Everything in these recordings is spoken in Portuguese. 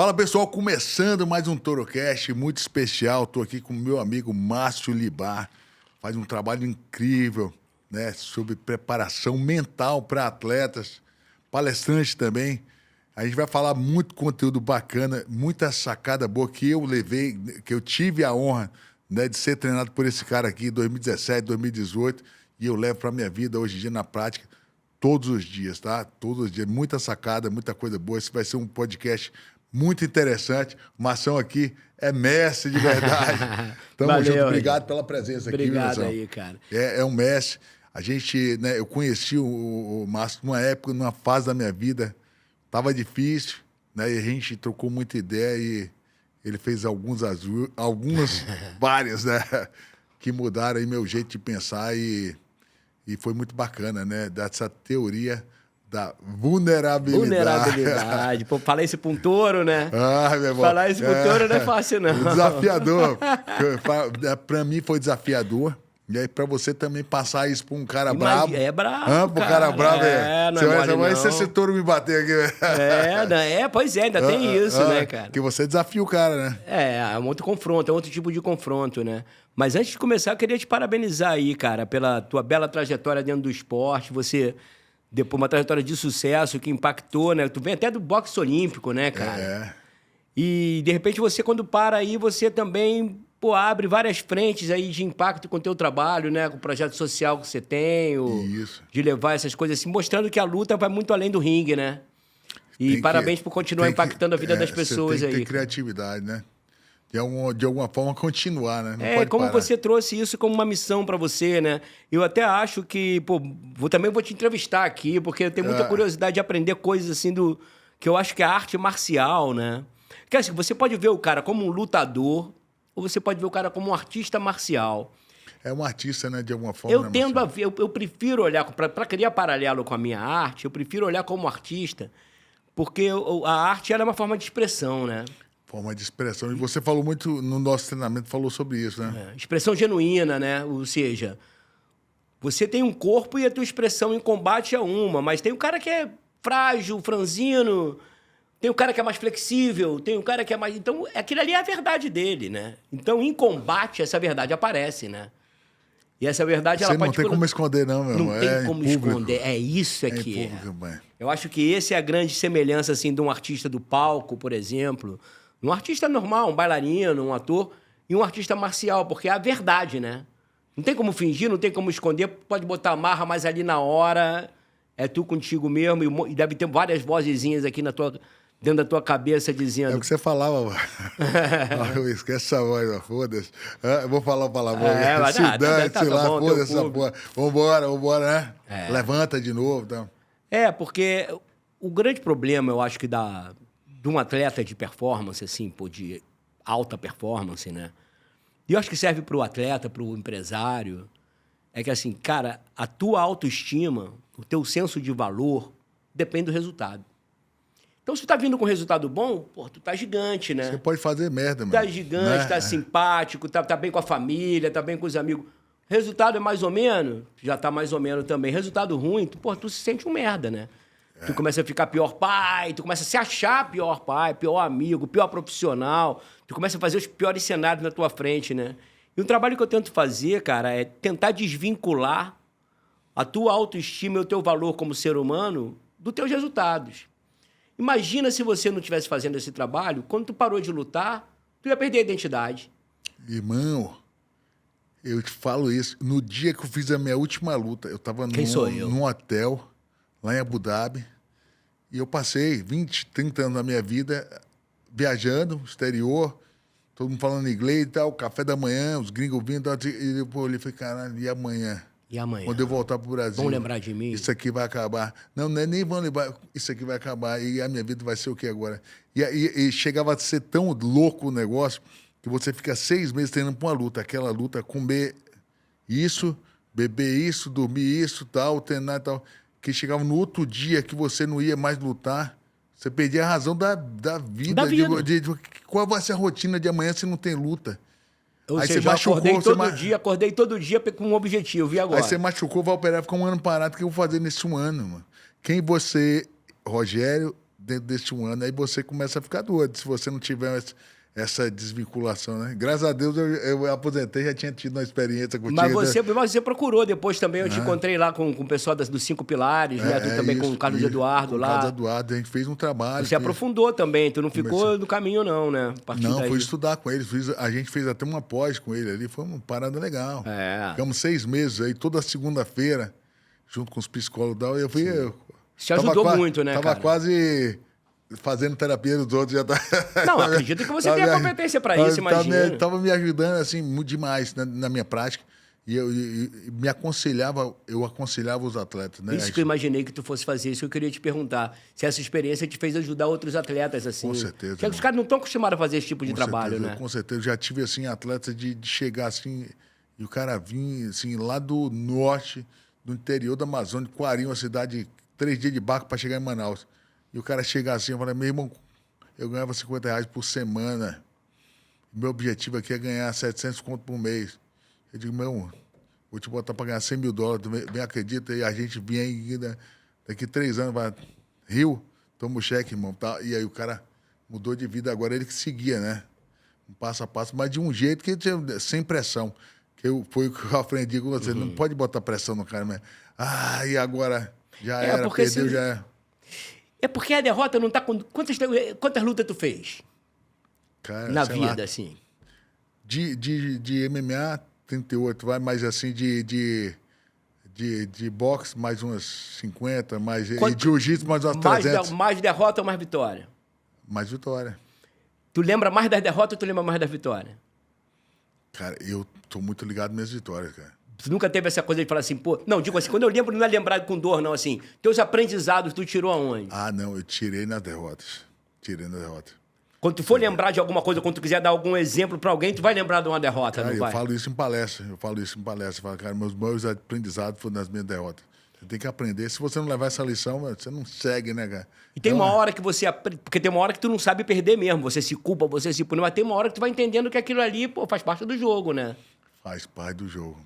Fala, pessoal, começando mais um ToroCast muito especial. Estou aqui com o meu amigo Márcio Libar. Faz um trabalho incrível, né, sobre preparação mental para atletas, palestrante também. A gente vai falar muito conteúdo bacana, muita sacada boa que eu levei, que eu tive a honra, né, de ser treinado por esse cara aqui em 2017, 2018, e eu levo para minha vida hoje em dia na prática todos os dias, tá? Todos os dias, muita sacada, muita coisa boa. Esse vai ser um podcast muito interessante. O Marção aqui é mestre de verdade. Tamo junto. Obrigado pela presença aqui, Obrigado aí, cara. É um mestre. A gente, né, eu conheci o Márcio numa época, numa fase da minha vida, tava difícil, né? E a gente trocou muita ideia e ele fez várias, né? Que mudaram aí meu jeito de pensar e foi muito bacana, né? Dessa teoria da vulnerabilidade. Pô, falar isso pra um touro, né? Ah, meu irmão. Falar isso pro touro não é fácil, não. Desafiador. Pra mim foi desafiador. E aí, pra você também passar isso pra um cara brabo. É brabo, pro cara brabo, não é mole, se esse touro me bater aqui. Pois é, ainda tem isso, né, cara? Que você desafia o cara, né? É um outro confronto, é outro tipo de confronto, né? Mas antes de começar, eu queria te parabenizar aí, cara, pela tua bela trajetória dentro do esporte. Você, depois, uma trajetória de sucesso que impactou, né? Tu vem até do boxe olímpico, né, cara? E, de repente, você, quando para aí, você também... Pô, abre várias frentes aí de impacto com o teu trabalho, né? Com o projeto social que você tem, de levar essas coisas assim, mostrando que a luta vai muito além do ringue, né? E parabéns por continuar impactando a vida das pessoas você tem que aí. ter criatividade, né? De alguma forma continuar, né? Não pode como parar. você trouxe isso como uma missão pra você, né? Eu até acho que, pô, também vou te entrevistar aqui, porque eu tenho muita curiosidade de aprender coisas assim que eu acho que é a arte marcial, né? Porque assim, você pode ver o cara como um lutador, ou você pode ver o cara como um artista marcial. É um artista, né, de alguma forma. Eu tendo a ver, eu prefiro olhar, para criar paralelo com a minha arte, eu prefiro olhar como artista, porque a arte ela é uma forma de expressão, né? Forma de expressão. E você falou muito, no nosso treinamento, falou sobre isso, né? Expressão genuína, né? Ou seja, você tem um corpo e a tua expressão em combate é uma, mas tem um cara que é frágil, franzino... Tem o cara que é mais flexível, tem o cara que é mais... Então, aquilo ali é a verdade dele, né? Então, em combate, essa verdade aparece, né? E essa verdade, ela pode... Não tem como esconder, não, meu irmão. Não tem como esconder. É isso que é. Eu acho que essa é a grande semelhança, assim, de um artista do palco, por exemplo. Um artista normal, um bailarino, um ator, e um artista marcial, porque é a verdade, né? Não tem como fingir, não tem como esconder, pode botar amarra, mas ali na hora é tu contigo mesmo, e deve ter várias vozezinhas aqui dentro da tua cabeça dizendo... É o que você falava, mano. Esquece essa voz, foda-se. Eu vou falar a palavra. Foda-se essa porra. Vambora, né? Levanta de novo. Tá. Porque o grande problema, eu acho que de um atleta de performance, assim, pô, de alta performance, né? E eu acho que serve pro atleta, pro empresário, é que, assim, cara, a tua autoestima, o teu senso de valor, depende do resultado. Então, se tu tá vindo com resultado bom, pô, tu tá gigante, né? Você pode fazer merda, mano. Tá gigante, tá simpático, tá bem com a família, tá bem com os amigos. Resultado é mais ou menos? Já tá mais ou menos também. Resultado ruim, tu se sente um merda, né? Tu começa a ficar pior pai, tu começa a se achar pior pai, pior amigo, pior profissional. Tu começa a fazer os piores cenários na tua frente, né? E um trabalho que eu tento fazer, cara, é tentar desvincular a tua autoestima e o teu valor como ser humano dos teus resultados. Imagina se você não estivesse fazendo esse trabalho, quando tu parou de lutar, tu ia perder a identidade. Irmão, eu te falo isso. No dia que eu fiz a minha última luta, eu estava num hotel, lá em Abu Dhabi, e eu passei 20, 30 anos da minha vida viajando, exterior, todo mundo falando inglês e tal, café da manhã, os gringos vindo, e eu olhei e falei, caralho, e amanhã? E amanhã? Quando eu voltar pro Brasil... Vão lembrar de mim? Isso aqui vai acabar. Não, nem vão lembrar. Isso aqui vai acabar. E a minha vida vai ser o quê agora? E chegava a ser tão louco o negócio que você fica 6 meses treinando pra uma luta. Aquela luta, comer isso, beber isso, dormir isso, tal, treinar e tal. Que chegava no outro dia que você não ia mais lutar, você perdia a razão da vida. Da vida. Qual vai ser a rotina de amanhã se não tem luta? Ou aí seja, você machucou, acordei todo dia com um objetivo, e agora? Aí você machucou, vai operar, fica um ano parado, o que eu vou fazer nesse um ano, mano? Quem você, Rogério dentro deste um ano, aí você começa a ficar doido, se você não tiver essa desvinculação, né? Graças a Deus eu aposentei, já tinha tido uma experiência contigo. Mas você procurou depois também, eu te encontrei lá com o pessoal dos 5 Pilares, né? Tu também com o Carlos Eduardo lá. Carlos Eduardo, a gente fez um trabalho. Você aprofundou também, tu não ficou no caminho não, né? Não, fui estudar com ele, a gente fez até uma pós com ele ali, foi uma parada legal. Ficamos 6 meses aí, toda segunda-feira, junto com os psicólogos e tal, eu fui... Te ajudou muito, né, Tava quase... fazendo terapia dos outros. Já tá... Não, acredito que você tem a competência para isso, imagina. Tava me ajudando, assim, muito demais na minha prática. E eu aconselhava os atletas, né? Isso que eu imaginei que tu fosse fazer, isso que eu queria te perguntar. Se essa experiência te fez ajudar outros atletas, assim. Com certeza. Porque os caras não estão acostumados a fazer esse tipo de trabalho, né? Com certeza. Eu já tive, assim, atletas de chegar, assim, e o cara vinha, assim, lá do norte, do interior da Amazônia, Coari, uma cidade, 3 dias de barco para chegar em Manaus. E o cara chega assim, eu falei, meu irmão, eu ganhava R$50 por semana. Meu objetivo aqui é ganhar 700 conto por mês. Eu digo, meu irmão, vou te botar para ganhar $100 mil. Bem acredita? E a gente vinha aí, né? Daqui 3 anos, vai Rio, toma o cheque, irmão. Tá? E aí o cara mudou de vida. Agora ele que seguia, né? Um passo a passo, mas de um jeito que sem pressão. Foi o que eu aprendi com você. Não pode botar pressão no cara, mas... e agora? Já era, perdeu, já era. É porque a derrota não tá com... Quantas lutas tu fez? Cara, na vida, lá, assim. De MMA, 38, vai, mas assim, de boxe, mais umas 50, mais... E de jiu-jitsu, mais umas 300. Mais derrota ou mais vitória? Mais vitória. Tu lembra mais das derrotas ou tu lembra mais das vitórias? Cara, eu tô muito ligado nas minhas vitórias, cara. Tu nunca teve essa coisa de falar assim, pô... Não, digo assim, quando eu lembro, não é lembrado com dor, não, assim. Teus aprendizados, tu tirou aonde? Não, eu tirei nas derrotas. Tirei na derrota. Quando tu for lembrar de alguma coisa, quando tu quiser dar algum exemplo pra alguém, tu vai lembrar de uma derrota, cara, não vai? Eu falo isso em palestra. Eu falo, cara, meus maiores aprendizados foram nas minhas derrotas. Você tem que aprender. Se você não levar essa lição, você não segue, né, cara? E tem uma hora que você... Porque tem uma hora que tu não sabe perder mesmo. Você se culpa, você se pune. Mas tem uma hora que tu vai entendendo que aquilo ali, pô, faz parte do jogo, né? Faz parte do jogo.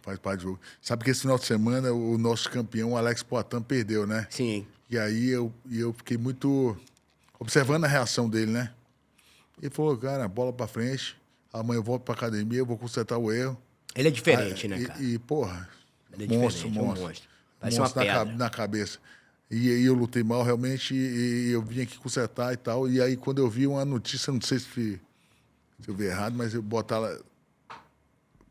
Sabe que esse final de semana o nosso campeão, o Alex Poatan, perdeu, né? Sim. E aí eu fiquei muito... observando a reação dele, né? Ele falou, cara, bola pra frente. Amanhã eu volto pra academia, eu vou consertar o erro. Ele é diferente, né, cara? Porra, ele é monstro. Parece uma pedra. Na cabeça. E aí eu lutei mal, realmente, e eu vim aqui consertar e tal. E aí, quando eu vi uma notícia, não sei se eu vi errado, mas eu botar lá...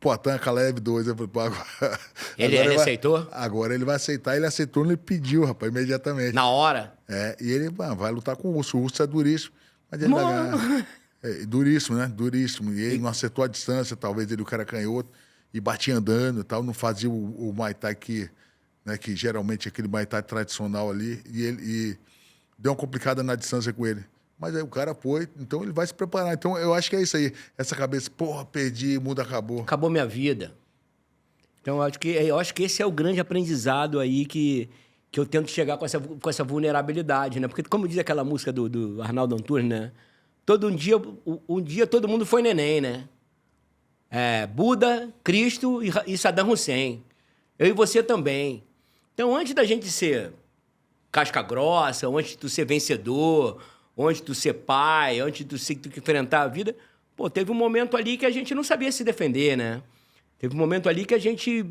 Poatan, Caleb 2. Eu falei, pô, agora... Ele aceitou? Agora ele vai aceitar. Ele aceitou, ele pediu, rapaz, imediatamente. Na hora? E ele vai lutar com o Urso. O Urso é duríssimo. Mas ele vai ganhar. Duríssimo, né? Duríssimo. E ele não acertou a distância, talvez o cara canhoto, e batia andando e tal, não fazia o Muay Thai que geralmente é aquele Muay Thai tradicional ali, e deu uma complicada na distância com ele. Mas aí o cara foi, então ele vai se preparar. Então eu acho que é isso aí, essa cabeça, porra, perdi, o mundo acabou. Acabou minha vida. Então eu acho que esse é o grande aprendizado aí que eu tento chegar com essa vulnerabilidade, né? Porque, como diz aquela música do Arnaldo Antunes, né? Um dia todo mundo foi neném, né? Buda, Cristo e Saddam Hussein. Eu e você também. Então, antes da gente ser casca grossa, antes de tu ser vencedor, antes de tu ser pai, antes de tu enfrentar a vida, pô, teve um momento ali que a gente não sabia se defender, né? Teve um momento ali que a gente...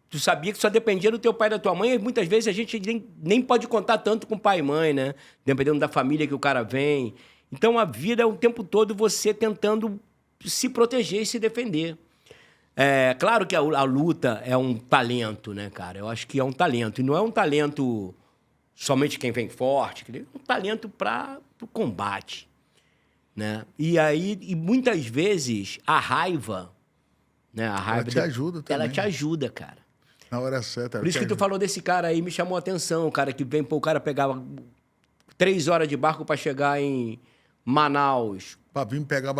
Tu sabia que só dependia do teu pai e da tua mãe, e muitas vezes a gente nem pode contar tanto com pai e mãe, né? Dependendo da família que o cara vem. Então, a vida é o tempo todo você tentando se proteger e se defender. Claro que a luta é um talento, né, cara? Eu acho que é um talento. E não é um talento somente quem vem forte, é um talento para o combate, né? E muitas vezes a raiva, né? Ela te ajuda também. Ela te ajuda, cara. Na hora certa. Por isso que tu falou desse cara aí, me chamou a atenção. O cara que vem, o cara pegava 3 horas de barco para chegar em Manaus. Para vir pegar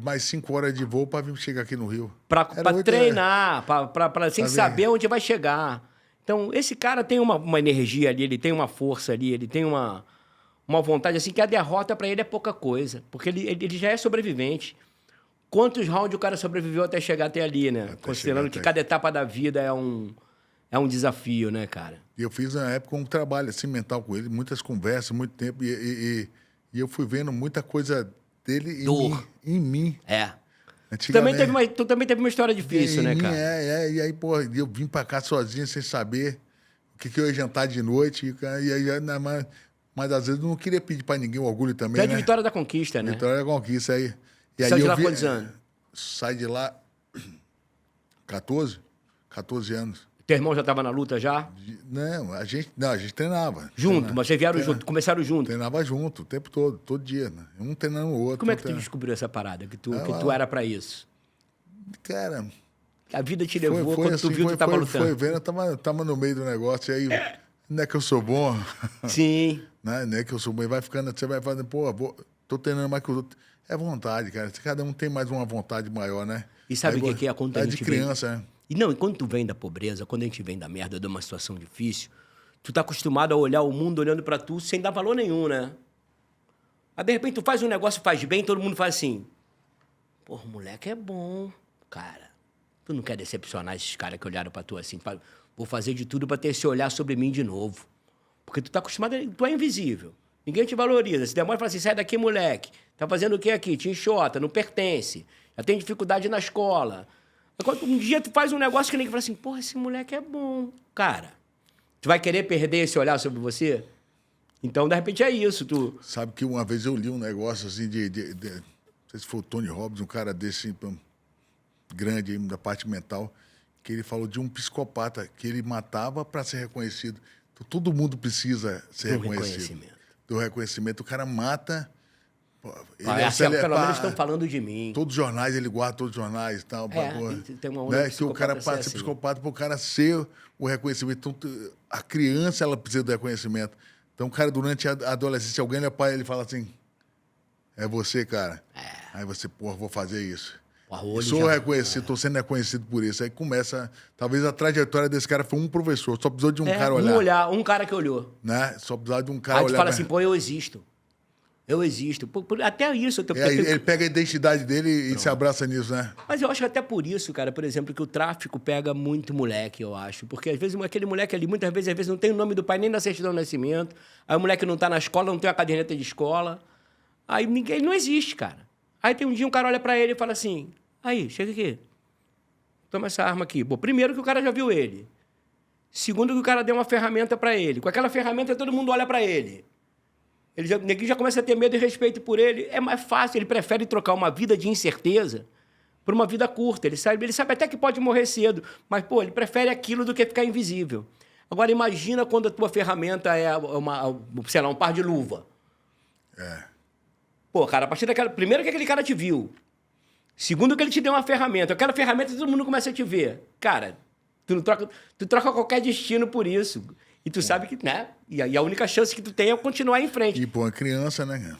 mais 5 horas de voo para vir chegar aqui no Rio. Para treinar, sem saber onde vai chegar. Então, esse cara tem uma energia ali, ele tem uma força ali, ele tem uma vontade, assim, que a derrota para ele é pouca coisa. Porque ele já é sobrevivente. Quantos rounds o cara sobreviveu até chegar até ali, né? Considerando que cada etapa da vida É um desafio, né, cara? E eu fiz, na época, um trabalho assim, mental com ele, muitas conversas, muito tempo. E eu fui vendo muita coisa dele Dor. em mim. É. Antigamente. Tu também teve uma história difícil, né, cara? E aí, pô, eu vim pra cá sozinho, sem saber o que eu ia jantar de noite. E aí, mas às vezes eu não queria pedir pra ninguém o orgulho também, Tu é de né? Vitória da Conquista, né? Vitória da Conquista aí. E aí Saiu de eu lá quantos anos? Sai de lá 14 anos. Teu irmão já tava na luta já? Não, a gente treinava. Junto, mas vocês vieram junto, começaram junto. Treinava junto, o tempo todo dia, né? Um treinando o outro. Como é que tu descobriu essa parada? Que tu era pra isso? Cara, A vida te levou, foi quando assim, tu viu, tu tava lutando. Foi vendo, eu tava no meio do negócio, e aí, não é que eu sou bom, Sim. né? Não é que eu sou bom, e vai ficando, você vai fazendo, pô, tô treinando mais que os outros. É vontade, cara. Cada um tem mais uma vontade maior, né? E sabe o que é quando a é gente de criança, né? E não, e quando tu vem da pobreza, quando a gente vem da merda, de uma situação difícil, tu tá acostumado a olhar o mundo olhando pra tu sem dar valor nenhum, né? Aí, de repente, tu faz um negócio, faz bem, todo mundo faz assim. Porra, o moleque é bom, cara. Tu não quer decepcionar esses caras que olharam pra tu assim. Vou fazer de tudo pra ter esse olhar sobre mim de novo. Porque tu tá acostumado, tu é invisível. Ninguém te valoriza. Se demora e fala assim, sai daqui, moleque. Tá fazendo o que aqui? Te enxota, não pertence. Já tem dificuldade na escola. Um dia tu faz um negócio que nem que fala assim, porra, esse moleque é bom. Cara, tu vai querer perder esse olhar sobre você? Então, de repente, é isso. Sabe que uma vez eu li um negócio assim não sei se foi o Tony Robbins, um cara desse grande aí, da parte mental, que ele falou de um psicopata que ele matava para ser reconhecido. Então, todo mundo precisa ser reconhecido. Do reconhecimento. O cara mata... Pelo menos estão falando de mim. Todos os jornais, ele guarda todos os jornais e tal. Tem uma onda que o cara passa a ser psicopata para o cara ser o reconhecimento. Então, a criança, ela precisa do reconhecimento. Então, o cara, durante a adolescência, alguém olha para ele e fala assim, é você, cara. Aí você, porra, vou fazer isso. Sou reconhecido, estou sendo reconhecido por isso. Aí começa, talvez a trajetória desse cara foi um professor, só precisou de um cara olhar. Um cara que olhou. Né? Só precisava de um cara olhar. Aí tu fala assim, pô, eu existo. Eu existo. Até isso. Ele pega a identidade dele e se abraça nisso, né? Mas eu acho que até por isso, cara, por exemplo, que o tráfico pega muito moleque, eu acho. Porque às vezes aquele moleque ali, muitas vezes não tem o nome do pai nem na certidão de nascimento. Aí o moleque não tá na escola, não tem a caderneta de escola. Aí ele não existe, cara. Aí tem um dia um cara olha pra ele e fala assim, aí, chega aqui. Toma essa arma aqui. Bom, primeiro que o cara já viu ele. Segundo que o cara deu uma ferramenta pra ele. Com aquela ferramenta todo mundo olha pra ele. Neguinho já começa a ter medo e respeito por ele. É mais fácil, ele prefere trocar uma vida de incerteza por uma vida curta. Ele sabe até que pode morrer cedo, mas, pô, ele prefere aquilo do que ficar invisível. Agora, imagina quando a tua ferramenta é sei lá, um par de luva. Pô, cara, a partir daquela... Primeiro que aquele cara te viu. Segundo que ele te deu uma ferramenta. Aquela ferramenta todo mundo começa a te ver. Cara, tu troca qualquer destino por isso. E tu sabe que, né? E a única chance que tu tem é continuar em frente. E, pô, é criança, né?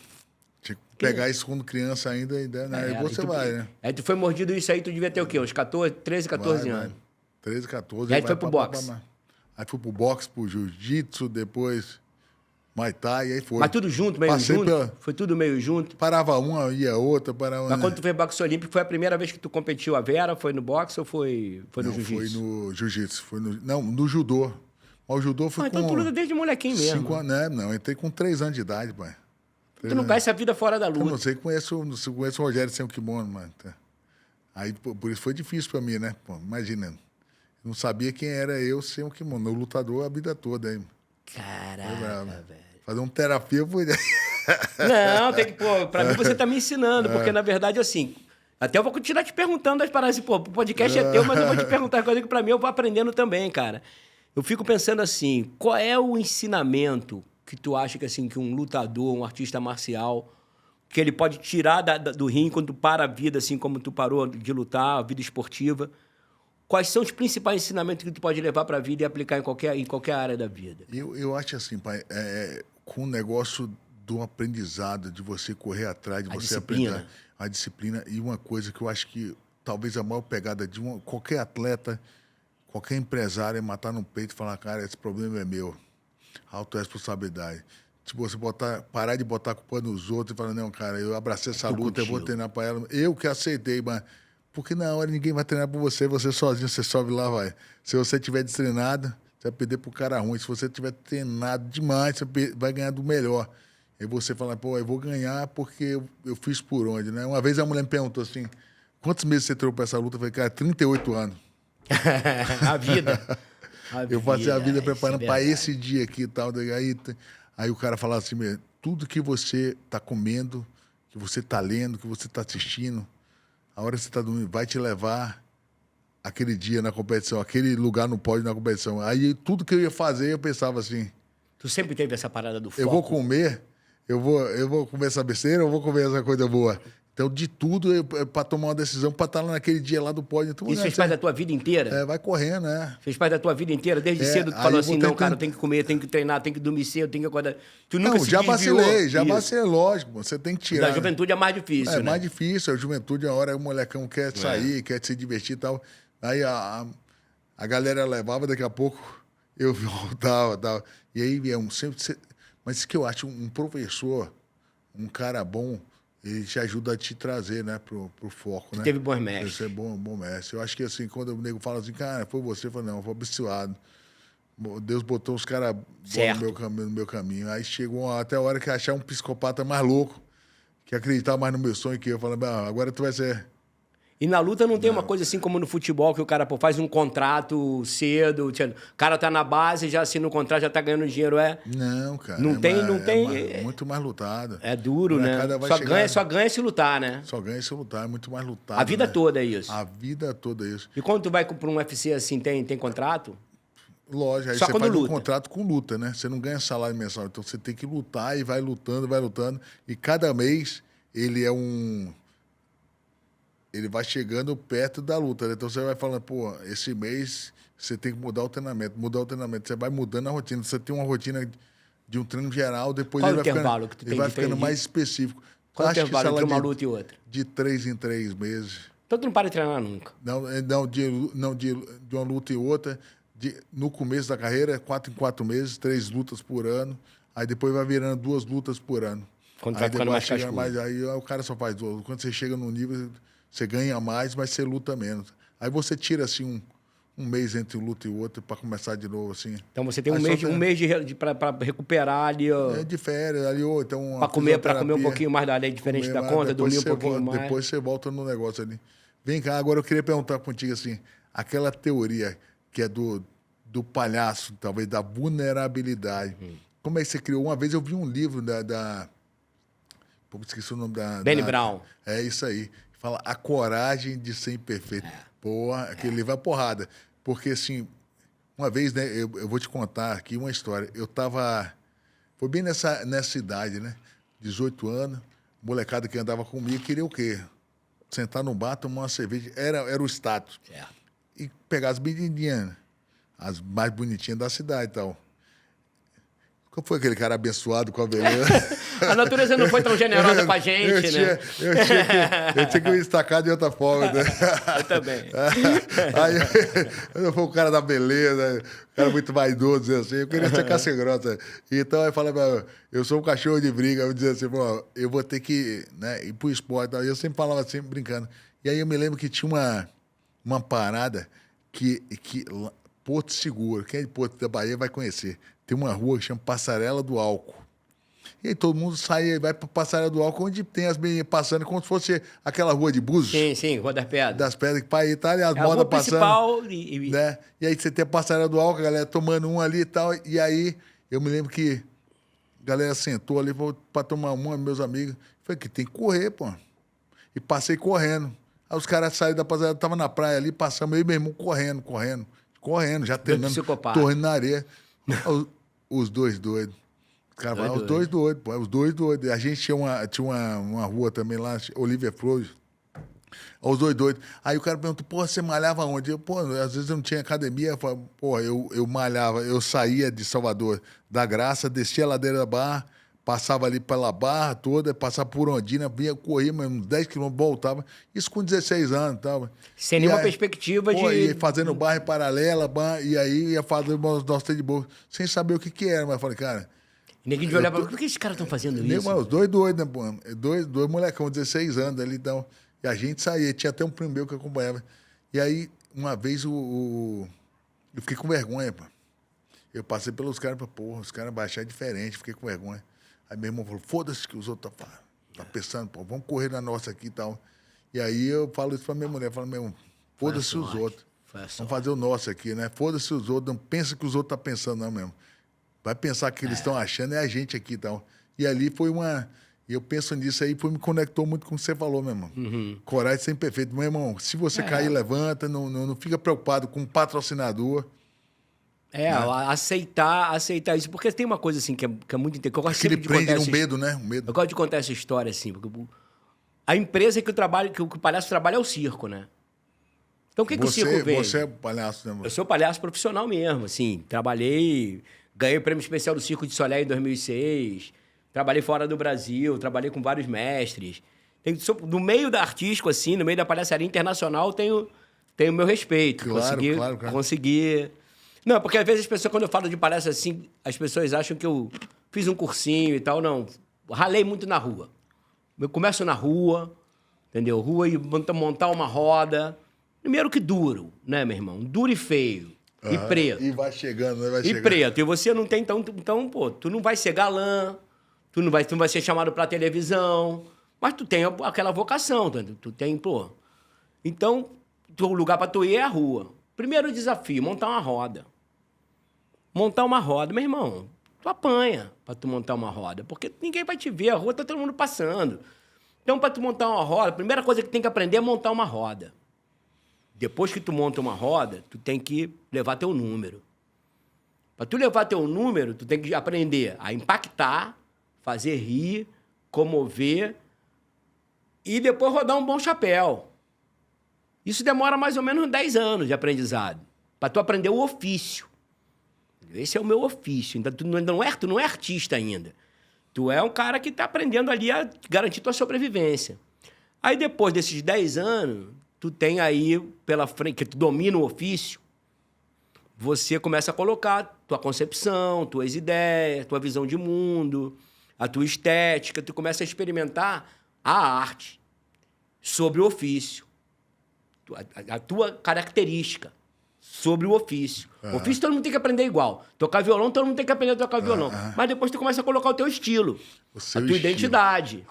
Tinha que pegar isso quando criança ainda, né? Aí você vai, né? Aí tu foi mordido isso aí, tu devia ter o quê? Uns 13, 14 anos. 13, 14. E aí tu foi pro boxe. Aí fui pro boxe, pro jiu-jitsu, depois Muay Thai, e aí foi. Mas tudo junto, meio junto? Foi tudo meio junto? Parava uma, ia outra, parava... Mas quando tu fez boxe olímpico, foi a primeira vez que tu competiu a Vera? Foi no boxe ou foi no jiu-jitsu? Foi no jiu-jitsu. Não, no judô. Mas o judô foi então tu luta desde molequinho mesmo. 5 anos, né? Não, eu entrei com 3 anos de idade, pai. Tu não conhece a vida fora da luta. Eu não sei, conheço o Rogério sem o kimono, mano. Aí, por isso foi difícil pra mim, né? Pô, imagina. Eu não sabia quem era eu sem o kimono. Eu lutador a vida toda aí. Caraca, velho. Fazer uma terapia foi... Não, tem que, pô, pra mim você tá me ensinando, porque na verdade, assim, até eu vou continuar te perguntando as paradas, assim, pô, o podcast é teu, mas eu vou te perguntar as coisas que pra mim eu vou aprendendo também, cara. Eu fico pensando assim, qual é o ensinamento que tu acha que, assim, que um lutador, um artista marcial, que ele pode tirar do ringue quando tu para a vida, assim como tu parou de lutar, a vida esportiva? Quais são os principais ensinamentos que tu pode levar para a vida e aplicar em qualquer área da vida? Eu acho assim, pai, com o negócio do aprendizado, de você correr atrás, de você aprender a disciplina, e uma coisa que eu acho que talvez a maior pegada de qualquer atleta, qualquer empresário é matar no peito e falar, cara, esse problema é meu. Autoresponsabilidade. Se você parar de botar a culpa nos outros e falar, não, cara, eu abracei essa luta, eu vou treinar para ela. Eu que aceitei, mas Porque na hora ninguém vai treinar por você, você sozinho, você sobe lá, vai. Se você tiver destreinado, você vai perder pro cara ruim. Se você tiver treinado demais, você vai ganhar do melhor. Aí você fala, pô, eu vou ganhar porque eu fiz por onde, né? Uma vez a mulher me perguntou assim, quantos meses você treinou pra essa luta? Eu falei, cara, 38 anos. A vida. Eu passei a vida preparando é para esse dia aqui e tal. Aí o cara falava assim, tudo que você tá comendo, que você tá lendo, que você tá assistindo, a hora que você tá dormindo, vai te levar aquele dia na competição, aquele lugar no pódio na competição. Aí tudo que eu ia fazer, eu pensava assim... Tu sempre teve essa parada do foco? Eu vou comer, eu vou comer essa besteira ou vou comer essa coisa boa? Então, de tudo, para tomar uma decisão, para estar lá naquele dia lá do pódio. Então, isso fez parte da tua vida inteira? É, vai correndo, né? Fez parte da tua vida inteira? Desde cedo tu falou assim, não, cara, eu tenho que comer, tenho que treinar, tenho que dormir cedo, tenho que acordar. Tu nunca se desviou? Já vacilei, lógico. Você tem que tirar. Da juventude é mais difícil, né? É mais difícil. A juventude, a hora o molecão quer sair, quer se divertir e tal. Aí a galera levava, daqui a pouco eu voltava e tal. E aí, mas isso que eu acho, um professor, um cara bom, ele te ajuda a te trazer, né, pro foco, né? Teve bons mestres. Você é bom mestre. Eu acho que assim, quando o nego fala assim, cara, foi você, eu falo, não, foi abençoado. Deus botou os caras no meu caminho. Aí chegou até a hora que achar um psicopata mais louco, que acreditava mais no meu sonho que eu. Falei, agora tu vai ser... E na luta não tem uma coisa assim como no futebol, que o cara faz um contrato cedo, o cara tá na base, já assina o contrato, já tá ganhando dinheiro, Não, cara. Não tem. É muito mais lutado. É duro, né? Só ganha se lutar, né? Só ganha se lutar, é muito mais lutado. A vida toda é isso. A vida toda é isso. E quando tu vai pra um UFC assim, tem contrato? Lógico, aí só você quando faz luta. Um contrato com luta, né? Você não ganha salário mensal, então você tem que lutar e vai lutando. E cada mês ele vai chegando perto da luta, né? Então você vai falando, pô, esse mês você tem que mudar o treinamento. Você vai mudando a rotina. Você tem uma rotina de um treino geral, depois Qual ele vai ficando mais específico. Qual o intervalo entre uma luta e outra? De 3 em 3 meses. Então tu não para de treinar nunca? Não, de uma luta e outra. No começo da carreira, 4 em 4 meses, 3 lutas por ano. Aí depois vai virando 2 lutas por ano. Quando vai ficando mais cascudo. Aí o cara só faz 2. Quando você chega num nível... Você ganha mais, mas você luta menos. Aí você tira, assim, um mês entre um luta e outro para começar de novo, assim. Então você tem um mês para recuperar ali... de férias, ali, ou então... Para comer um pouquinho mais da lei diferente da conta, dormir um pouquinho mais. Depois você volta no negócio ali. Vem cá, agora eu queria perguntar contigo, assim, aquela teoria que é do palhaço, talvez, da vulnerabilidade. Como é que você criou? Uma vez eu vi um livro Pô, esqueci o nome da... Danny Brown. É isso aí. Fala A Coragem de Ser Imperfeito. Porra, aquele livro é porrada. Porque, assim, uma vez, né, eu vou te contar aqui uma história. Eu tava... Foi bem nessa idade, né? 18 anos, molecada que andava comigo queria o quê? Sentar no bar, tomar uma cerveja. Era o status. Certo. E pegar as menininhas, as mais bonitinhas da cidade e tal. Qual foi aquele cara abençoado com a beleza? A natureza não foi tão generosa com a gente, né? Eu tinha que me destacar de outra forma, né? Eu também. Aí, eu fui o cara da beleza, o cara muito vaidoso, assim, eu queria ser casca-grossa. Então, aí fala, eu sou um cachorro de briga, eu dizia assim, pô, eu vou ter que, né, ir pro esporte. E eu sempre falava assim, brincando. E aí eu me lembro que tinha uma parada que Porto Seguro, quem é de Porto da Bahia vai conhecer. Tem uma rua que chama Passarela do Álcool. E aí todo mundo sai e vai para Passarela do Álcool, onde tem as meninas passando, como se fosse aquela rua de Búzios. Sim, Rua das Pedras. Das Pedras, que para aí tá ali as modas passando. Principal né? E aí você tem a Passarela do Álcool, a galera tomando um ali e tal. E aí eu me lembro que a galera sentou ali para tomar uma, meus amigos. Falei que tem que correr, pô. E passei correndo. Aí os caras saíram da Passarela, tava na praia ali, passamos aí, meu irmão, correndo, já treinando, torrendo na areia. Os dois doidos. Cara, os dois doidos, pô. Os dois doidos. A gente tinha uma rua também lá, Olivia Flores. Os dois doidos. Aí o cara perguntou, pô, você malhava onde? Pô, às vezes eu não tinha academia. Eu falei, pô, eu malhava. Eu saía de Salvador da Graça, descia a ladeira da Barra, passava ali pela Barra toda, passava por Ondina, vinha, corria uns 10 quilômetros, voltava. Isso com 16 anos. Tava. Sem nenhuma perspectiva de... Ia fazendo barra em paralela, e aí ia fazendo os nossos treinos de bolsa, sem saber o que era. Mas eu falei, cara... Ninguém devia olhar para... Por que esses caras estão fazendo isso? Os dois doidos, né, pô? Dois molecão, 16 anos ali, então... E a gente saía, tinha até um primo meu que acompanhava. E aí, uma vez, eu fiquei com vergonha, pô. Eu passei pelos caras, porra, os caras baixaram diferente, fiquei com vergonha. Aí meu irmão falou, foda-se que os outros tá pensando, pô, vamos correr na nossa aqui e tal. E aí eu falo isso pra minha mulher, falo, meu irmão, foda-se os outros. Vamos fazer o nosso aqui, né? Foda-se os outros, não pensa que os outros estão pensando, não mesmo. Vai pensar que eles estão achando, é a gente aqui e tal. E ali foi uma... E eu penso nisso aí, me conectou muito com o que você falou, meu irmão. Coragem sem perfeito. Meu irmão, se você cair, levanta, não fica preocupado com o patrocinador. Aceitar isso. Porque tem uma coisa assim que é muito interessante. Eu gosto Aquele sempre de prende contar no medo, né? Um medo. Eu gosto de contar essa história, assim. Porque a empresa que o palhaço trabalha é o circo, né? Então o que o circo vende? Você é palhaço, né? Eu sou palhaço profissional mesmo, assim. Trabalhei, ganhei o prêmio especial do Circo de Soleil em 2006. Trabalhei fora do Brasil, trabalhei com vários mestres. No meio da artístico, assim, no meio da palhaçaria internacional, tenho o meu respeito. Claro. Consegui... Não, porque às vezes as pessoas, quando eu falo de palhaço assim, as pessoas acham que eu fiz um cursinho e tal. Não, ralei muito na rua. Eu começo na rua, entendeu? Rua e montar uma roda. Primeiro que duro, né, meu irmão? Duro e feio. E preto. E vai chegando, né? Vai chegando. Preto. E você não tem, então, pô, tu não vai ser galã, tu não vai ser chamado pra televisão, mas tu tem aquela vocação, tu tem, pô. Então, o lugar pra tu ir é a rua. Primeiro desafio, montar uma roda. Montar uma roda, meu irmão, tu apanha pra tu montar uma roda, porque ninguém vai te ver, a rua tá todo mundo passando. Então, pra tu montar uma roda, a primeira coisa que tem que aprender é montar uma roda. Depois que tu monta uma roda, tu tem que levar teu número. Pra tu levar teu número, tu tem que aprender a impactar, fazer rir, comover e depois rodar um bom chapéu. Isso demora mais ou menos 10 anos de aprendizado, pra tu aprender o ofício. Esse é o meu ofício. Então, tu não é artista ainda. Tu é um cara que está aprendendo ali a garantir tua sobrevivência. Aí, depois desses 10 anos, tu tem aí pela frente, que tu domina o ofício, você começa a colocar tua concepção, tuas ideias, tua visão de mundo, a tua estética, tu começa a experimentar a arte sobre o ofício, a tua característica sobre o ofício. O ofício todo mundo tem que aprender igual. Tocar violão, todo mundo tem que aprender a tocar violão. Mas depois tu começa a colocar o teu estilo, a tua identidade,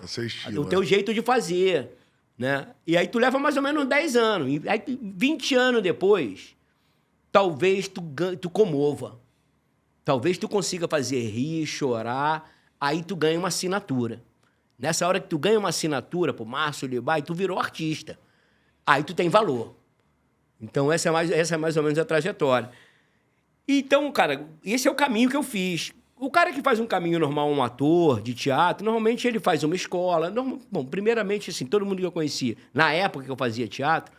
o teu jeito de fazer, né? E aí tu leva mais ou menos 10 anos. E aí 20 anos depois, talvez tu comova. Talvez tu consiga fazer rir, chorar, aí tu ganha uma assinatura. Nessa hora que tu ganha uma assinatura pro Márcio Libar, tu virou artista. Aí tu tem valor. Então, essa é mais ou menos a trajetória. Então, cara, esse é o caminho que eu fiz. O cara que faz um caminho normal, um ator de teatro, normalmente ele faz uma escola. Bom, primeiramente, assim, todo mundo que eu conhecia, na época que eu fazia teatro,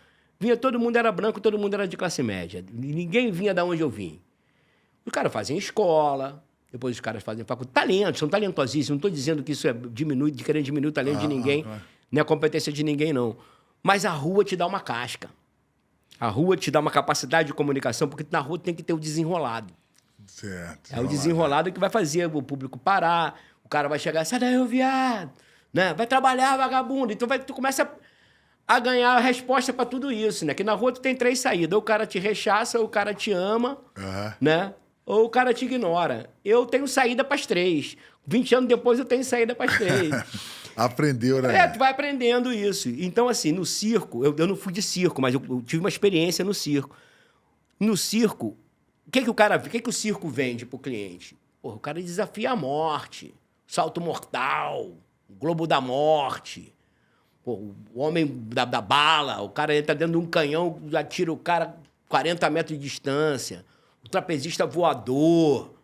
todo mundo era branco, todo mundo era de classe média. Ninguém vinha da onde eu vim. Os caras fazem escola, depois os caras fazem faculdade. Talentos, são talentosíssimos. Não estou dizendo que isso é de querer diminuir o talento de ninguém, nem a competência de ninguém, não. Mas a rua te dá uma casca. A rua te dá uma capacidade de comunicação, porque na rua tem que ter o desenrolado. Certo. É o desenrolado que vai fazer o público parar, o cara vai chegar, sai daí, ô viado, né? Vai trabalhar, vagabundo. Então tu começa a ganhar a resposta para tudo isso, né? Que na rua tu tem 3 saídas. Ou o cara te rechaça, ou o cara te ama, né? Ou o cara te ignora. Eu tenho saída para as 3. 20 anos depois eu tenho saída para as 3. Aprendeu, né? Tu vai aprendendo isso. Então, assim, no circo, eu não fui de circo, mas eu tive uma experiência no circo. No circo, o que o circo vende pro cliente? Porra, o cara desafia a morte, salto mortal, globo da morte, o homem da bala, o cara entra dentro de um canhão, atira o cara 40 metros de distância, o trapezista voador,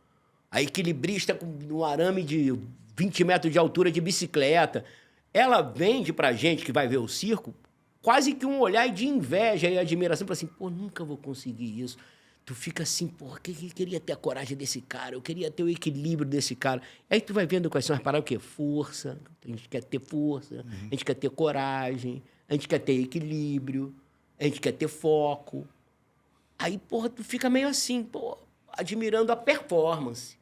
a equilibrista com um arame de 20 metros de altura de bicicleta. Ela vende pra gente que vai ver o circo quase que um olhar de inveja e admiração, para assim, pô, nunca vou conseguir isso. Tu fica assim, porra, eu queria ter a coragem desse cara, eu queria ter o equilíbrio desse cara. Aí tu vai vendo quais são as palavras, o quê? Força, a gente quer ter força, a gente quer ter coragem, a gente quer ter equilíbrio, a gente quer ter foco. Aí, porra, tu fica meio assim, pô, admirando a performance.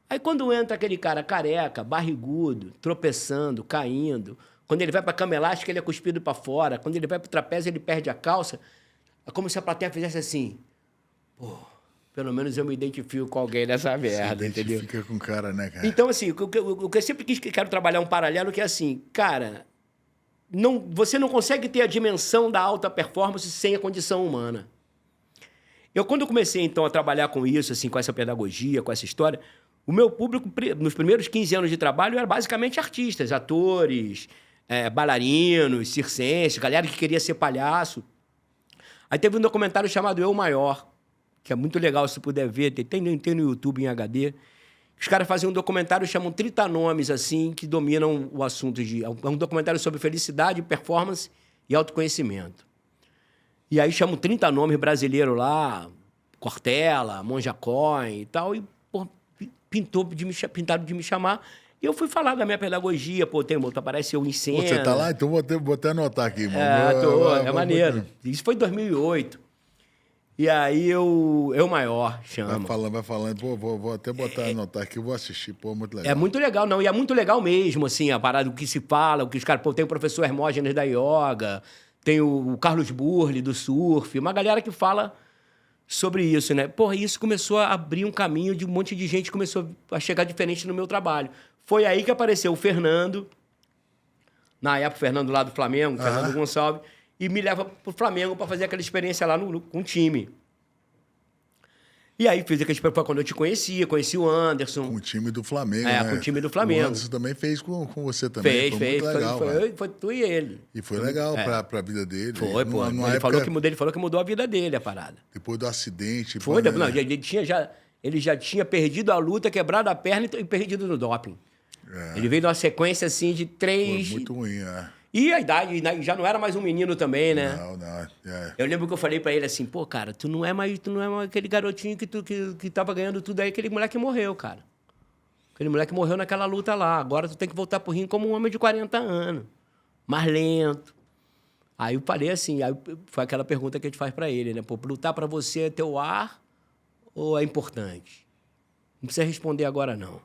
Aí quando entra aquele cara careca, barrigudo, tropeçando, caindo, Quando ele vai pra cama elástica, ele é cuspido pra fora. Quando ele vai pro trapézio, ele perde a calça. É como se a plateia fizesse assim. Pô, pelo menos eu me identifico com alguém nessa merda, entendeu? Fica com o cara, né, cara? Então, assim, o que eu sempre quero trabalhar um paralelo que é assim, cara, você não consegue ter a dimensão da alta performance sem a condição humana. Quando eu comecei, então, a trabalhar com isso, assim, com essa pedagogia, com essa história, o meu público, nos primeiros 15 anos de trabalho, era basicamente artistas, atores, bailarinos, circenses, galera que queria ser palhaço. Aí teve um documentário chamado Eu Maior, que é muito legal, se puder ver, tem no YouTube em HD. Os caras fazem um documentário, chamam 30 nomes, assim, que dominam o assunto é um documentário sobre felicidade, performance e autoconhecimento. E aí chamam 30 nomes brasileiros lá, Cortella, Monja Coin e tal, e pô, pintaram de me chamar. E eu fui falar da minha pedagogia, pô, aparece eu em cena. Pô, você tá lá? Então vou até anotar aqui, mano. É maneiro. Isso foi em 2008. E aí eu maior, chama. Vai falando. Pô, vou até anotar aqui, eu vou assistir. Pô, muito legal. É muito legal, não. E é muito legal mesmo, assim, a parada do que se fala, o que os caras... Pô, tem o professor Hermógenes da yoga, tem o Carlos Burle do surf, uma galera que fala sobre isso, né? Porra, isso começou a abrir um caminho de um monte de gente que começou a chegar diferente no meu trabalho. Foi aí que apareceu o Fernando, na época, o Fernando lá do Flamengo, Fernando Gonçalves, e me leva pro Flamengo para fazer aquela experiência lá com o time. E aí fiz aquela experiência quando eu te conheci o Anderson. Com o time do Flamengo, né? Com o time do Flamengo. O Anderson também fez com você também. Fez. Muito legal, foi tu e ele. E foi legal pra vida dele. Foi, pô. Ele falou que mudou a vida dele, a parada. Depois do acidente. Foi, não, ele já tinha perdido a luta, quebrado a perna e perdido no doping. Ele veio numa sequência, assim, de 3... Foi muito ruim, E a idade já não era mais um menino também, né? Não. Eu lembro que eu falei pra ele assim, pô, cara, tu não é mais aquele garotinho que tava ganhando tudo aí, aquele moleque morreu, cara. Aquele moleque morreu naquela luta lá. Agora tu tem que voltar pro ringue como um homem de 40 anos. Mais lento. Aí eu falei assim, foi aquela pergunta que a gente faz pra ele, né? Pô, lutar pra você é teu ar ou é importante? Não precisa responder agora, não.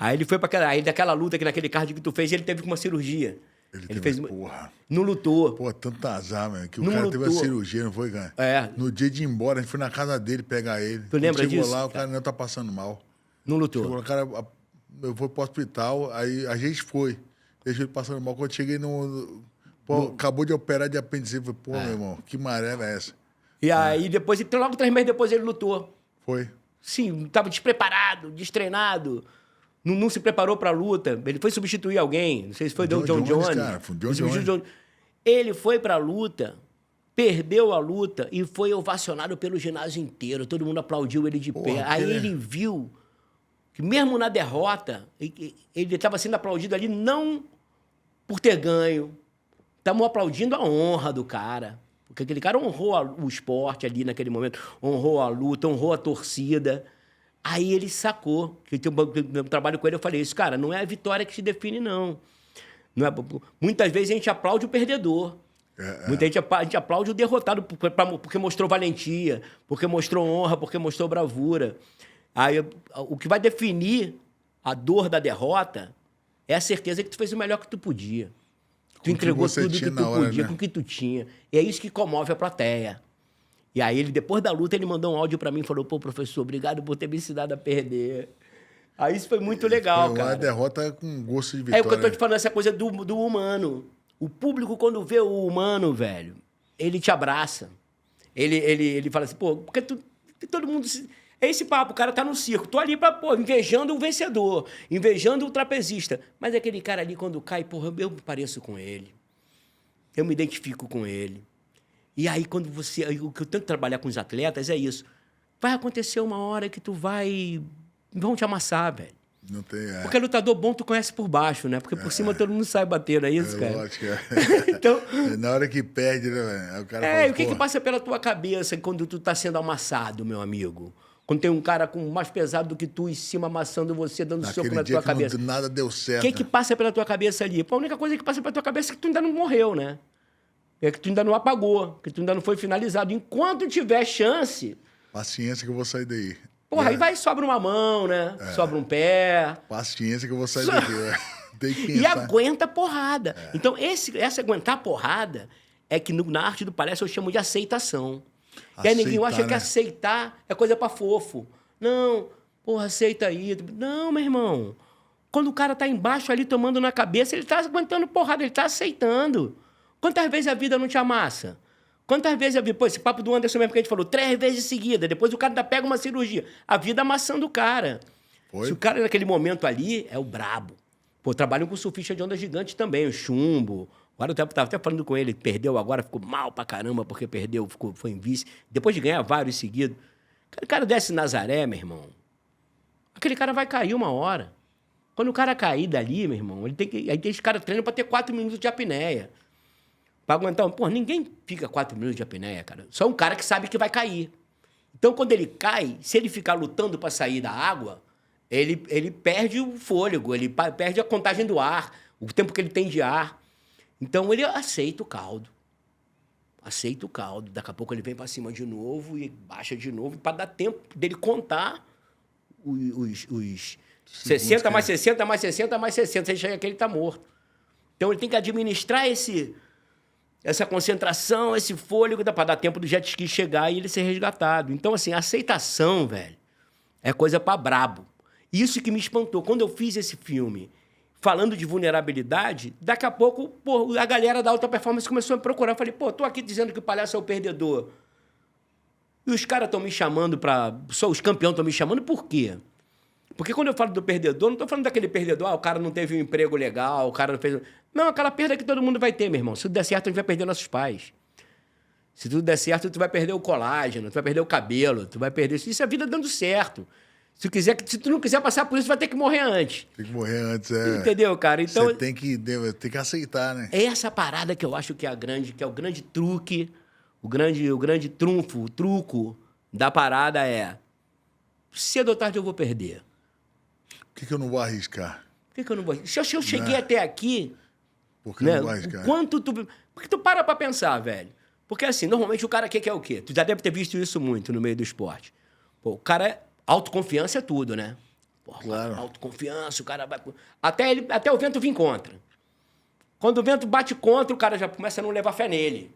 Aí ele foi aí daquela luta que naquele card que tu fez, ele teve uma cirurgia. Ele fez... Porra. Não lutou. Pô, tanto azar, mano. Que o não cara lutou. teve uma cirurgia, não foi, cara? No dia de ir embora, a gente foi na casa dele pegar ele. Tu lembra disso? Chegou lá, o cara não tá passando mal. Não lutou. Chegou lá, o cara... Eu fui pro hospital, aí a gente foi. Deixou ele passando mal. Quando eu cheguei acabou de operar de apendicite. Eu falei, pô, meu irmão, que maré era essa? E aí, depois, logo 3 meses depois, ele lutou. Foi? Sim, tava despreparado, destreinado. Não se preparou pra luta. Ele foi substituir alguém. Não sei se foi o John Jones. Cara, foi o John Jones. Ele foi pra luta, perdeu a luta e foi ovacionado pelo ginásio inteiro. Todo mundo aplaudiu ele de pé. Aí ele viu que mesmo na derrota, ele estava sendo aplaudido ali não por ter ganho. Estavam aplaudindo a honra do cara. Porque aquele cara honrou o esporte ali naquele momento, honrou a luta, honrou a torcida. Aí ele sacou. Eu trabalho com ele, eu falei isso, cara, não é a vitória que te define, não. Muitas vezes a gente aplaude o perdedor. Muita gente aplaude o derrotado porque mostrou valentia, porque mostrou honra, porque mostrou bravura. Aí, o que vai definir a dor da derrota é a certeza que tu fez o melhor que tu podia. Tu entregou tudo que tu podia, com o que tu tinha. E é isso que comove a plateia. E aí, depois da luta, ele mandou um áudio pra mim e falou, pô, professor, obrigado por ter me ensinado a perder. Aí isso foi muito legal, cara. Uma derrota com gosto de vitória. É o que eu tô te falando, essa coisa do humano. O público, quando vê o humano, velho, ele te abraça. Ele fala assim, pô, porque todo mundo... É esse papo, o cara tá no circo. Tô ali invejando o vencedor, invejando o trapezista. Mas aquele cara ali, quando cai, porra, eu me pareço com ele. Eu me identifico com ele. E aí, o que eu tento trabalhar com os atletas é isso. Vai acontecer uma hora que vão te amassar, velho. Não tem, Porque lutador bom tu conhece por baixo, né? Porque por cima todo mundo sai batendo, é isso, cara? Lógico, Então, na hora que perde, né, velho? O cara fala, o que passa pela tua cabeça quando tu tá sendo amassado, meu amigo? Quando tem um cara mais pesado do que tu em cima amassando você, dando soco na tua cabeça. Nada deu certo. O que passa pela tua cabeça ali? Pô, a única coisa que passa pela tua cabeça é que tu ainda não morreu, né? É que tu ainda não apagou, que tu ainda não foi finalizado. Enquanto tiver chance... Paciência que eu vou sair daí. Porra, aí sobra uma mão, né? Sobra um pé. Paciência que eu vou sair daqui, velho. Tem que E pensar. aguenta a porrada. Então, essa aguentar a porrada é que na arte do palhaço eu chamo de aceitação. E aí ninguém acha que né? aceitar é coisa pra fofo. Não, porra, aceita aí. Não, meu irmão. Quando o cara tá embaixo ali tomando na cabeça, ele tá aguentando porrada, ele tá aceitando. Quantas vezes a vida não te amassa? Quantas vezes a vida... Pô, esse papo do Anderson mesmo que a gente falou, 3 vezes seguida, depois o cara ainda pega uma cirurgia. A vida amassando o cara. Foi? Se o cara naquele momento ali é o brabo. Pô, trabalham com surfista de onda gigante também, o Chumbo. Agora eu tava até falando com ele, perdeu agora, ficou mal pra caramba porque perdeu, foi em vice. Depois de ganhar vários seguidos. O cara desce Nazaré, meu irmão. Aquele cara vai cair uma hora. Quando o cara cair dali, meu irmão, ele tem que... Aí tem esse cara treino pra ter 4 minutos de apneia. Pra aguentar... Pô, ninguém fica 4 minutos de apneia, cara. Só um cara que sabe que vai cair. Então, quando ele cai, se ele ficar lutando pra sair da água, ele perde o fôlego, ele perde a contagem do ar, o tempo que ele tem de ar. Então, ele aceita o caldo. Aceita o caldo. Daqui a pouco ele vem pra cima de novo e baixa de novo, pra dar tempo dele contar os 60 mais 60 mais 60 mais 60. Você chega aqui, ele tá morto. Então, ele tem que administrar essa concentração, esse fôlego, para dar tempo do jet ski chegar e ele ser resgatado. Então, assim, a aceitação, velho, é coisa pra brabo. Isso que me espantou. Quando eu fiz esse filme falando de vulnerabilidade, daqui a pouco, pô, a galera da alta performance começou a me procurar. Eu falei, pô, tô aqui dizendo que o palhaço é o perdedor. E os caras estão me chamando pra... Só os campeões estão me chamando, por quê? Porque quando eu falo do perdedor, não tô falando daquele perdedor, o cara não teve um emprego legal, o cara não fez... Não, aquela perda que todo mundo vai ter, meu irmão. Se tudo der certo, a gente vai perder nossos pais. Se tudo der certo, tu vai perder o colágeno, tu vai perder o cabelo, tu vai perder... Isso é a vida dando certo. Se tu não quiser passar por isso, vai ter que morrer antes. Tem que morrer antes, é. Entendeu, cara? Então, Você tem que aceitar, né? é essa parada que eu acho que é que é o grande truque, o grande trunfo, o truco da parada é... Cedo ou tarde eu vou perder. Por que eu não vou arriscar? Por que eu não vou... Se eu cheguei até aqui... Por que eu Né? não vou arriscar? O quanto tu... Porque tu para pra pensar, velho. Porque assim, normalmente o cara quer o quê? Tu já deve ter visto isso muito no meio do esporte. Pô, o cara... Autoconfiança é tudo, né? Porra, Claro. Autoconfiança, o cara vai... Até o vento vir contra. Quando o vento bate contra, o cara já começa a não levar fé nele.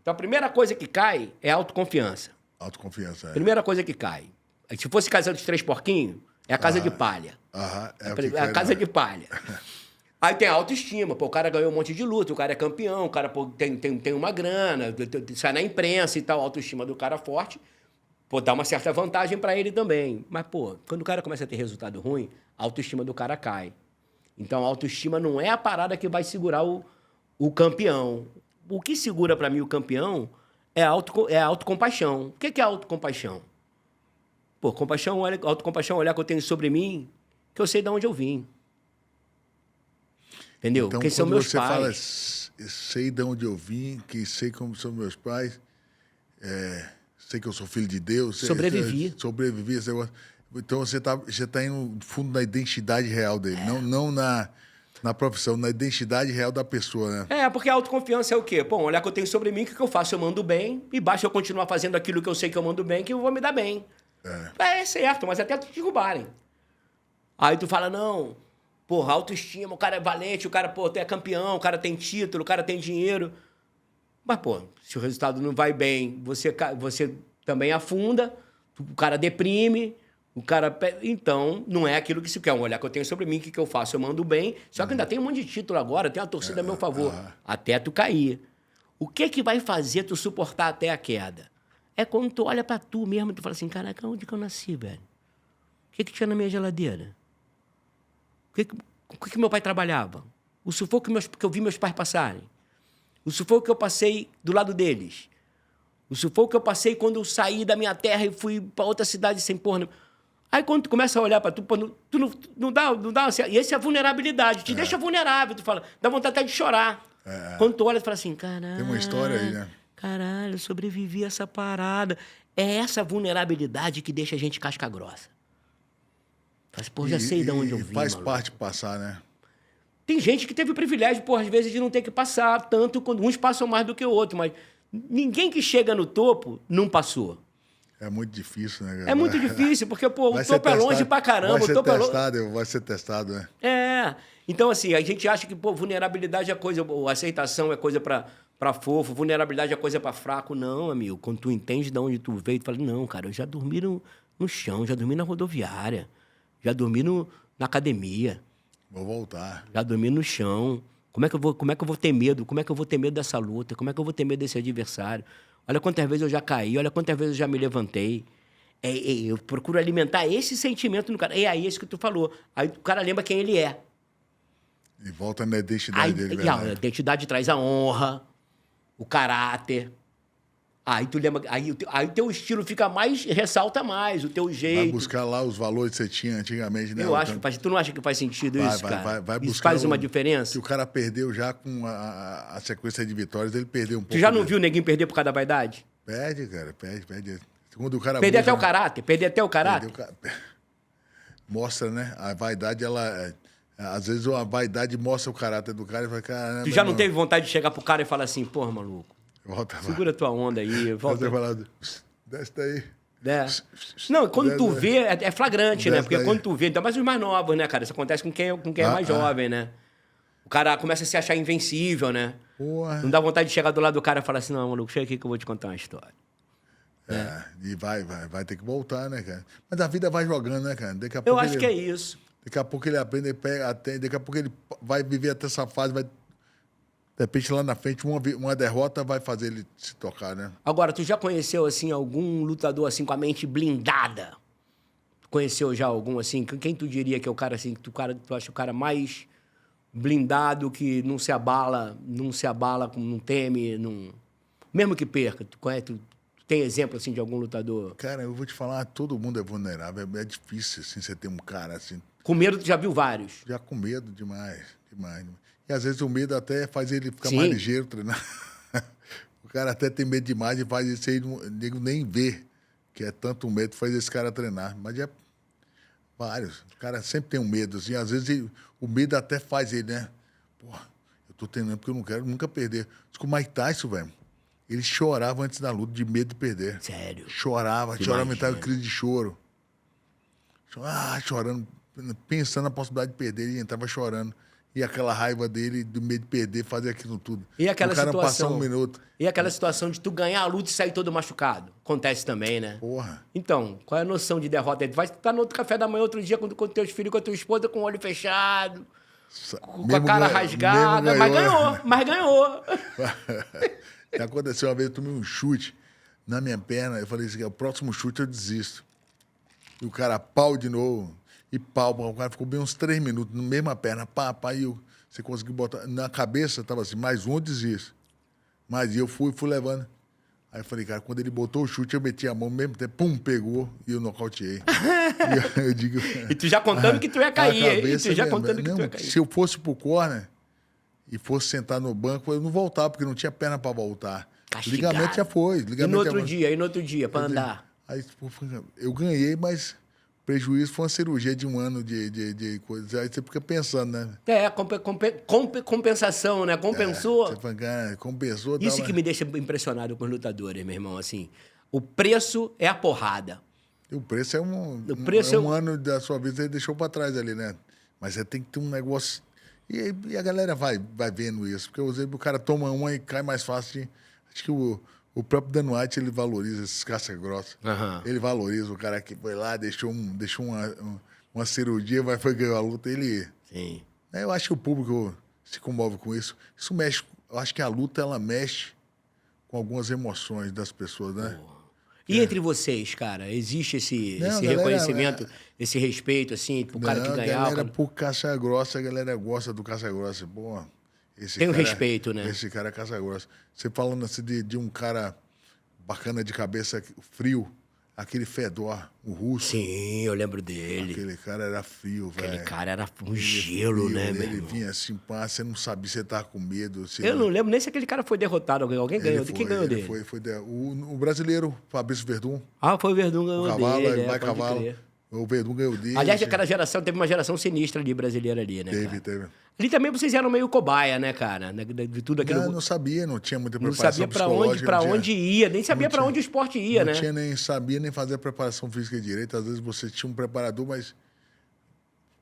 Então a primeira coisa que cai é a autoconfiança. Autoconfiança, é. Primeira coisa que cai. Aí, se fosse casa dos 3 porquinhos, é a casa de palha. Aham, É o que a casa cai, de palha. Aí tem a autoestima. Pô, o cara ganhou um monte de luta, o cara é campeão, o cara pô, tem uma grana, sai na imprensa e tal, a autoestima do cara forte. Pô, dá uma certa vantagem pra ele também. Mas, pô, quando o cara começa a ter resultado ruim, a autoestima do cara cai. Então, a autoestima não é a parada que vai segurar o campeão. O que segura pra mim o campeão é a autocompaixão. O que é a autocompaixão? Pô, autocompaixão é olhar que eu tenho sobre mim, que eu sei de onde eu vim. Entendeu? Então, Quem são quando meus você pais. fala, sei de onde eu vim, que sei como são meus pais, sei que eu sou filho de Deus. Sobrevivi. Sobrevivi. Esse negócio. Então, você tá indo no fundo da identidade real dele, não na profissão, na identidade real da pessoa, né? Porque a autoconfiança é o quê? Bom, olhar que eu tenho sobre mim, o que eu faço? Eu mando bem, e basta eu continuar fazendo aquilo que eu sei que eu mando bem, que eu vou me dar bem. É certo, mas até te derrubarem. Aí tu fala, não, porra, autoestima, o cara é valente, o cara, pô, é campeão, o cara tem título, o cara tem dinheiro. Mas, pô, se o resultado não vai bem, você também afunda, o cara deprime, o cara... Então, não é aquilo que se quer. Um olhar que eu tenho sobre mim, o que eu faço? Eu mando bem. Só que ainda tem um monte de título agora, tem uma torcida a meu favor. Até tu cair. O que vai fazer tu suportar até a queda? É quando tu olha pra tu mesmo e tu fala assim, caraca, onde que eu nasci, velho? O que tinha na minha geladeira? O que meu pai trabalhava? O sufoco que eu vi meus pais passarem? O sufoco que eu passei do lado deles? O sufoco que eu passei quando eu saí da minha terra e fui pra outra cidade sem porra... Aí quando tu começa a olhar pra tu, tu não dá e essa é a vulnerabilidade, te deixa vulnerável, tu fala, dá vontade até de chorar. Quando tu olha, tu fala assim, caralho... Tem uma história aí, né? Caralho, eu sobrevivi a essa parada. É essa vulnerabilidade que deixa a gente casca grossa. Fala assim, pô, já sei de onde eu vim, faz maluco. parte passar, né? Tem gente que teve o privilégio, pô, às vezes, de não ter que passar tanto, quando uns passam mais do que o outro, mas ninguém que chega no topo não passou. É muito difícil, né, cara? É muito difícil, porque, pô, Vai o ser topo é longe testado. pra caramba. Vai ser O topo é longe. testado, vai ser testado, né? É. Então, assim, a gente acha que, pô, vulnerabilidade é coisa, ou aceitação é coisa pra fofo, vulnerabilidade é coisa pra fraco. Não, amigo. Quando tu entende de onde tu veio, tu fala, não, cara, eu já dormi no chão, já dormi na rodoviária, já dormi na academia, Vou voltar. já dormi no chão. Como é que eu vou ter medo? Como é que eu vou ter medo dessa luta? Como é que eu vou ter medo desse adversário? Olha quantas vezes eu já caí, olha quantas vezes eu já me levantei. Eu procuro alimentar esse sentimento no cara. É aí isso que tu falou. Aí o cara lembra quem ele é. E volta na identidade Aí, dele, e a verdade. identidade traz a honra, o caráter. Aí tu lembra. Aí o teu estilo fica mais, ressalta mais, o teu Vai jeito. buscar lá os valores que você tinha antigamente, né? Eu acho que faz. Tu não acha que faz sentido isso, cara? Vai Isso buscar faz uma que diferença? o cara perdeu já com a sequência de vitórias, ele perdeu um pouco. Tu já não dele. viu o neguinho perder por causa da vaidade? Perde, cara, perde. Segundo o cara Perder busca, até o caráter? Perder até o caráter? Mostra, né? A vaidade, às vezes a vaidade mostra o caráter do cara e fala, caramba. Tu já não irmão, teve vontade de chegar pro cara e falar assim, porra, maluco, volta lá. segura tua onda aí, volta. Você fala, desce daí. É. Não, quando tu Desce vê, é flagrante, né? Desce Porque daí. quando tu vê, ainda mais os mais novos, né, cara? Isso acontece com quem é mais jovem, né? O cara começa a se achar invencível, né? Porra. Não dá vontade de chegar do lado do cara e falar assim, não, maluco, chega aqui que eu vou te contar uma história. E vai ter que voltar, né, cara? Mas a vida vai jogando, né, cara? Daqui a Eu pouco acho que é isso. Daqui a pouco ele aprende, ele pega, daqui a pouco ele vai viver até essa fase, vai. De repente, lá na frente, uma derrota vai fazer ele se tocar, né? Agora, tu já conheceu, assim, algum lutador, assim, com a mente blindada? Conheceu já algum, assim? Quem tu diria que é o cara, assim, que tu acha o cara mais blindado, que não se abala, não teme, não... Mesmo que perca, tu conhece, tu tem exemplo, assim, de algum lutador? Cara, eu vou te falar, todo mundo é vulnerável. É difícil, assim, você ter um cara, assim, Com medo, tu já viu vários. já com medo demais. E às vezes o medo até faz ele ficar Sim. mais ligeiro, treinar. O cara até tem medo demais e faz isso aí, nego nem vê que é tanto medo, faz esse cara treinar. Mas é vários. O cara sempre tem um medo, assim. Às vezes o medo até faz ele, né? Porra, eu tô treinando porque eu não quero nunca perder. Diz que o Mike Tyson, velho, ele chorava antes da luta, de medo de perder. Sério? Chorava, entrava em crise de choro. Chorando, pensando na possibilidade de perder, ele entrava chorando. E aquela raiva dele, do medo de perder, fazer aquilo tudo. E aquela o cara situação? passar um minuto. E aquela situação de tu ganhar a luta e sair todo machucado? Acontece também, né? Porra. Então, qual é a noção de derrota? Tu vai estar no outro café da manhã outro dia com teus filhos, com a tua esposa, com o olho fechado, com a cara rasgada, mas ganhou. Já aconteceu uma vez, eu tomei um chute na minha perna, eu falei assim, o próximo chute eu desisto. E o cara, pau de novo, e pau, o cara ficou bem uns 3 minutos, na mesma perna, pá, e você conseguiu botar, na cabeça tava assim, mais um eu desisto. Mas eu fui levando. Aí eu falei, cara, quando ele botou o chute, eu meti a mão, ao mesmo tempo, pum, pegou, e eu nocauteei. E eu digo... E tu já contando que tu ia cair, e tu já contando que tu ia cair. Se eu fosse pro corner e fosse sentar no banco, eu não voltava, porque não tinha perna para voltar. Castigado. Ligamento já foi. E no outro dia, pra andar? Aí eu ganhei, mas o prejuízo foi uma cirurgia de 1 ano de coisas. Aí você fica pensando, né? Compensação, né? Compensou. Você fala, cara, compensou. Isso que me deixa impressionado com os lutadores, meu irmão, assim. O preço é a porrada. O preço é um ano da sua vida, você deixou para trás ali, né? Mas você tem que ter um negócio... E a galera vai vendo isso. Porque, por exemplo, o cara toma uma e cai mais fácil. Acho que o próprio Dan White, ele valoriza esses casca-grossa. Uhum. Ele valoriza o cara que foi lá, deixou uma cirurgia, foi ganhar a luta. Sim. Eu acho que o público se comove com isso. Isso mexe... Eu acho que a luta, ela mexe com algumas emoções das pessoas, né? E entre vocês, cara, existe esse galera, reconhecimento, esse respeito, assim, pro cara que ganhar? A galera, por casca-grossa, a galera gosta do casca-grossa. Pô, tem um respeito, né? Esse cara é casca-grossa. Você falando assim de um cara bacana de cabeça frio, aquele Fedor, o russo. Sim, eu lembro dele. Aquele cara era frio, velho. Aquele cara era um gelo, né, meu Ele irmão? vinha assim, pá, você não sabia se você tava com medo. Eu não lembro nem se aquele cara foi derrotado. Alguém ganhou. Quem ganhou dele? O brasileiro, Fabrício Verdun. Ah, foi o Verdun ganhou Cavalo, dele. vai pode cavalo. crer. O Verdun ganhou dele. Aliás, aquela geração, teve uma geração sinistra ali, brasileira ali, né, cara? Teve. Ali também vocês eram meio cobaia, né, cara? De tudo aquilo. Não sabia, não tinha muita Não preparação sabia psicológica. pra onde ia, nem sabia pra onde o esporte ia, né? Sabia nem fazer a preparação física direito. Às vezes você tinha um preparador, mas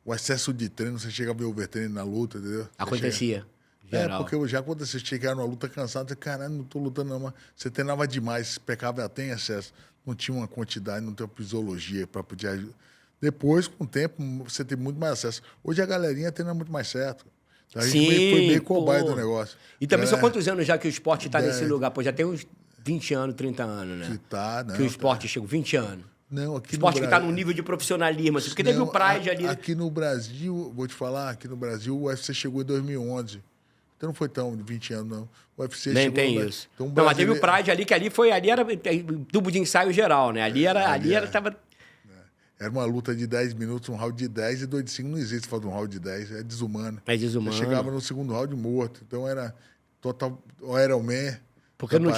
o excesso de treino, você chega a ver overtreino na luta, entendeu? Acontecia. Geral. Porque já quando você chegava numa luta cansado, você, caralho, não tô lutando não, mas você treinava demais, pecava até em excesso. Não tinha uma quantidade, não tinha uma fisiologia para poder ajudar. Depois, com o tempo, você tem muito mais acesso. Hoje a galerinha treina muito mais certo. A gente foi meio cobaia do negócio. E também são quantos anos já que o esporte está nesse lugar? Pô, já tem uns 20 anos, 30 anos, né? Que o esporte chegou, 20 anos. Não, aqui o esporte que está num nível de profissionalismo, assim, porque teve o Pride ali. Aqui no Brasil, vou te falar, aqui no Brasil o UFC chegou em 2011. Então não foi tão de 20 anos, não. O UFC nem chegou tem no... isso. Então, não, mas teve o Pride ali, que ali era tubo de ensaio geral, né? Ali tava... Era uma luta de 10 minutos, um round de 10, e 2 de 5 não existe fazer um round de 10, é desumano. É desumano. Você chegava no segundo round morto, então era total Iron Man. Porque não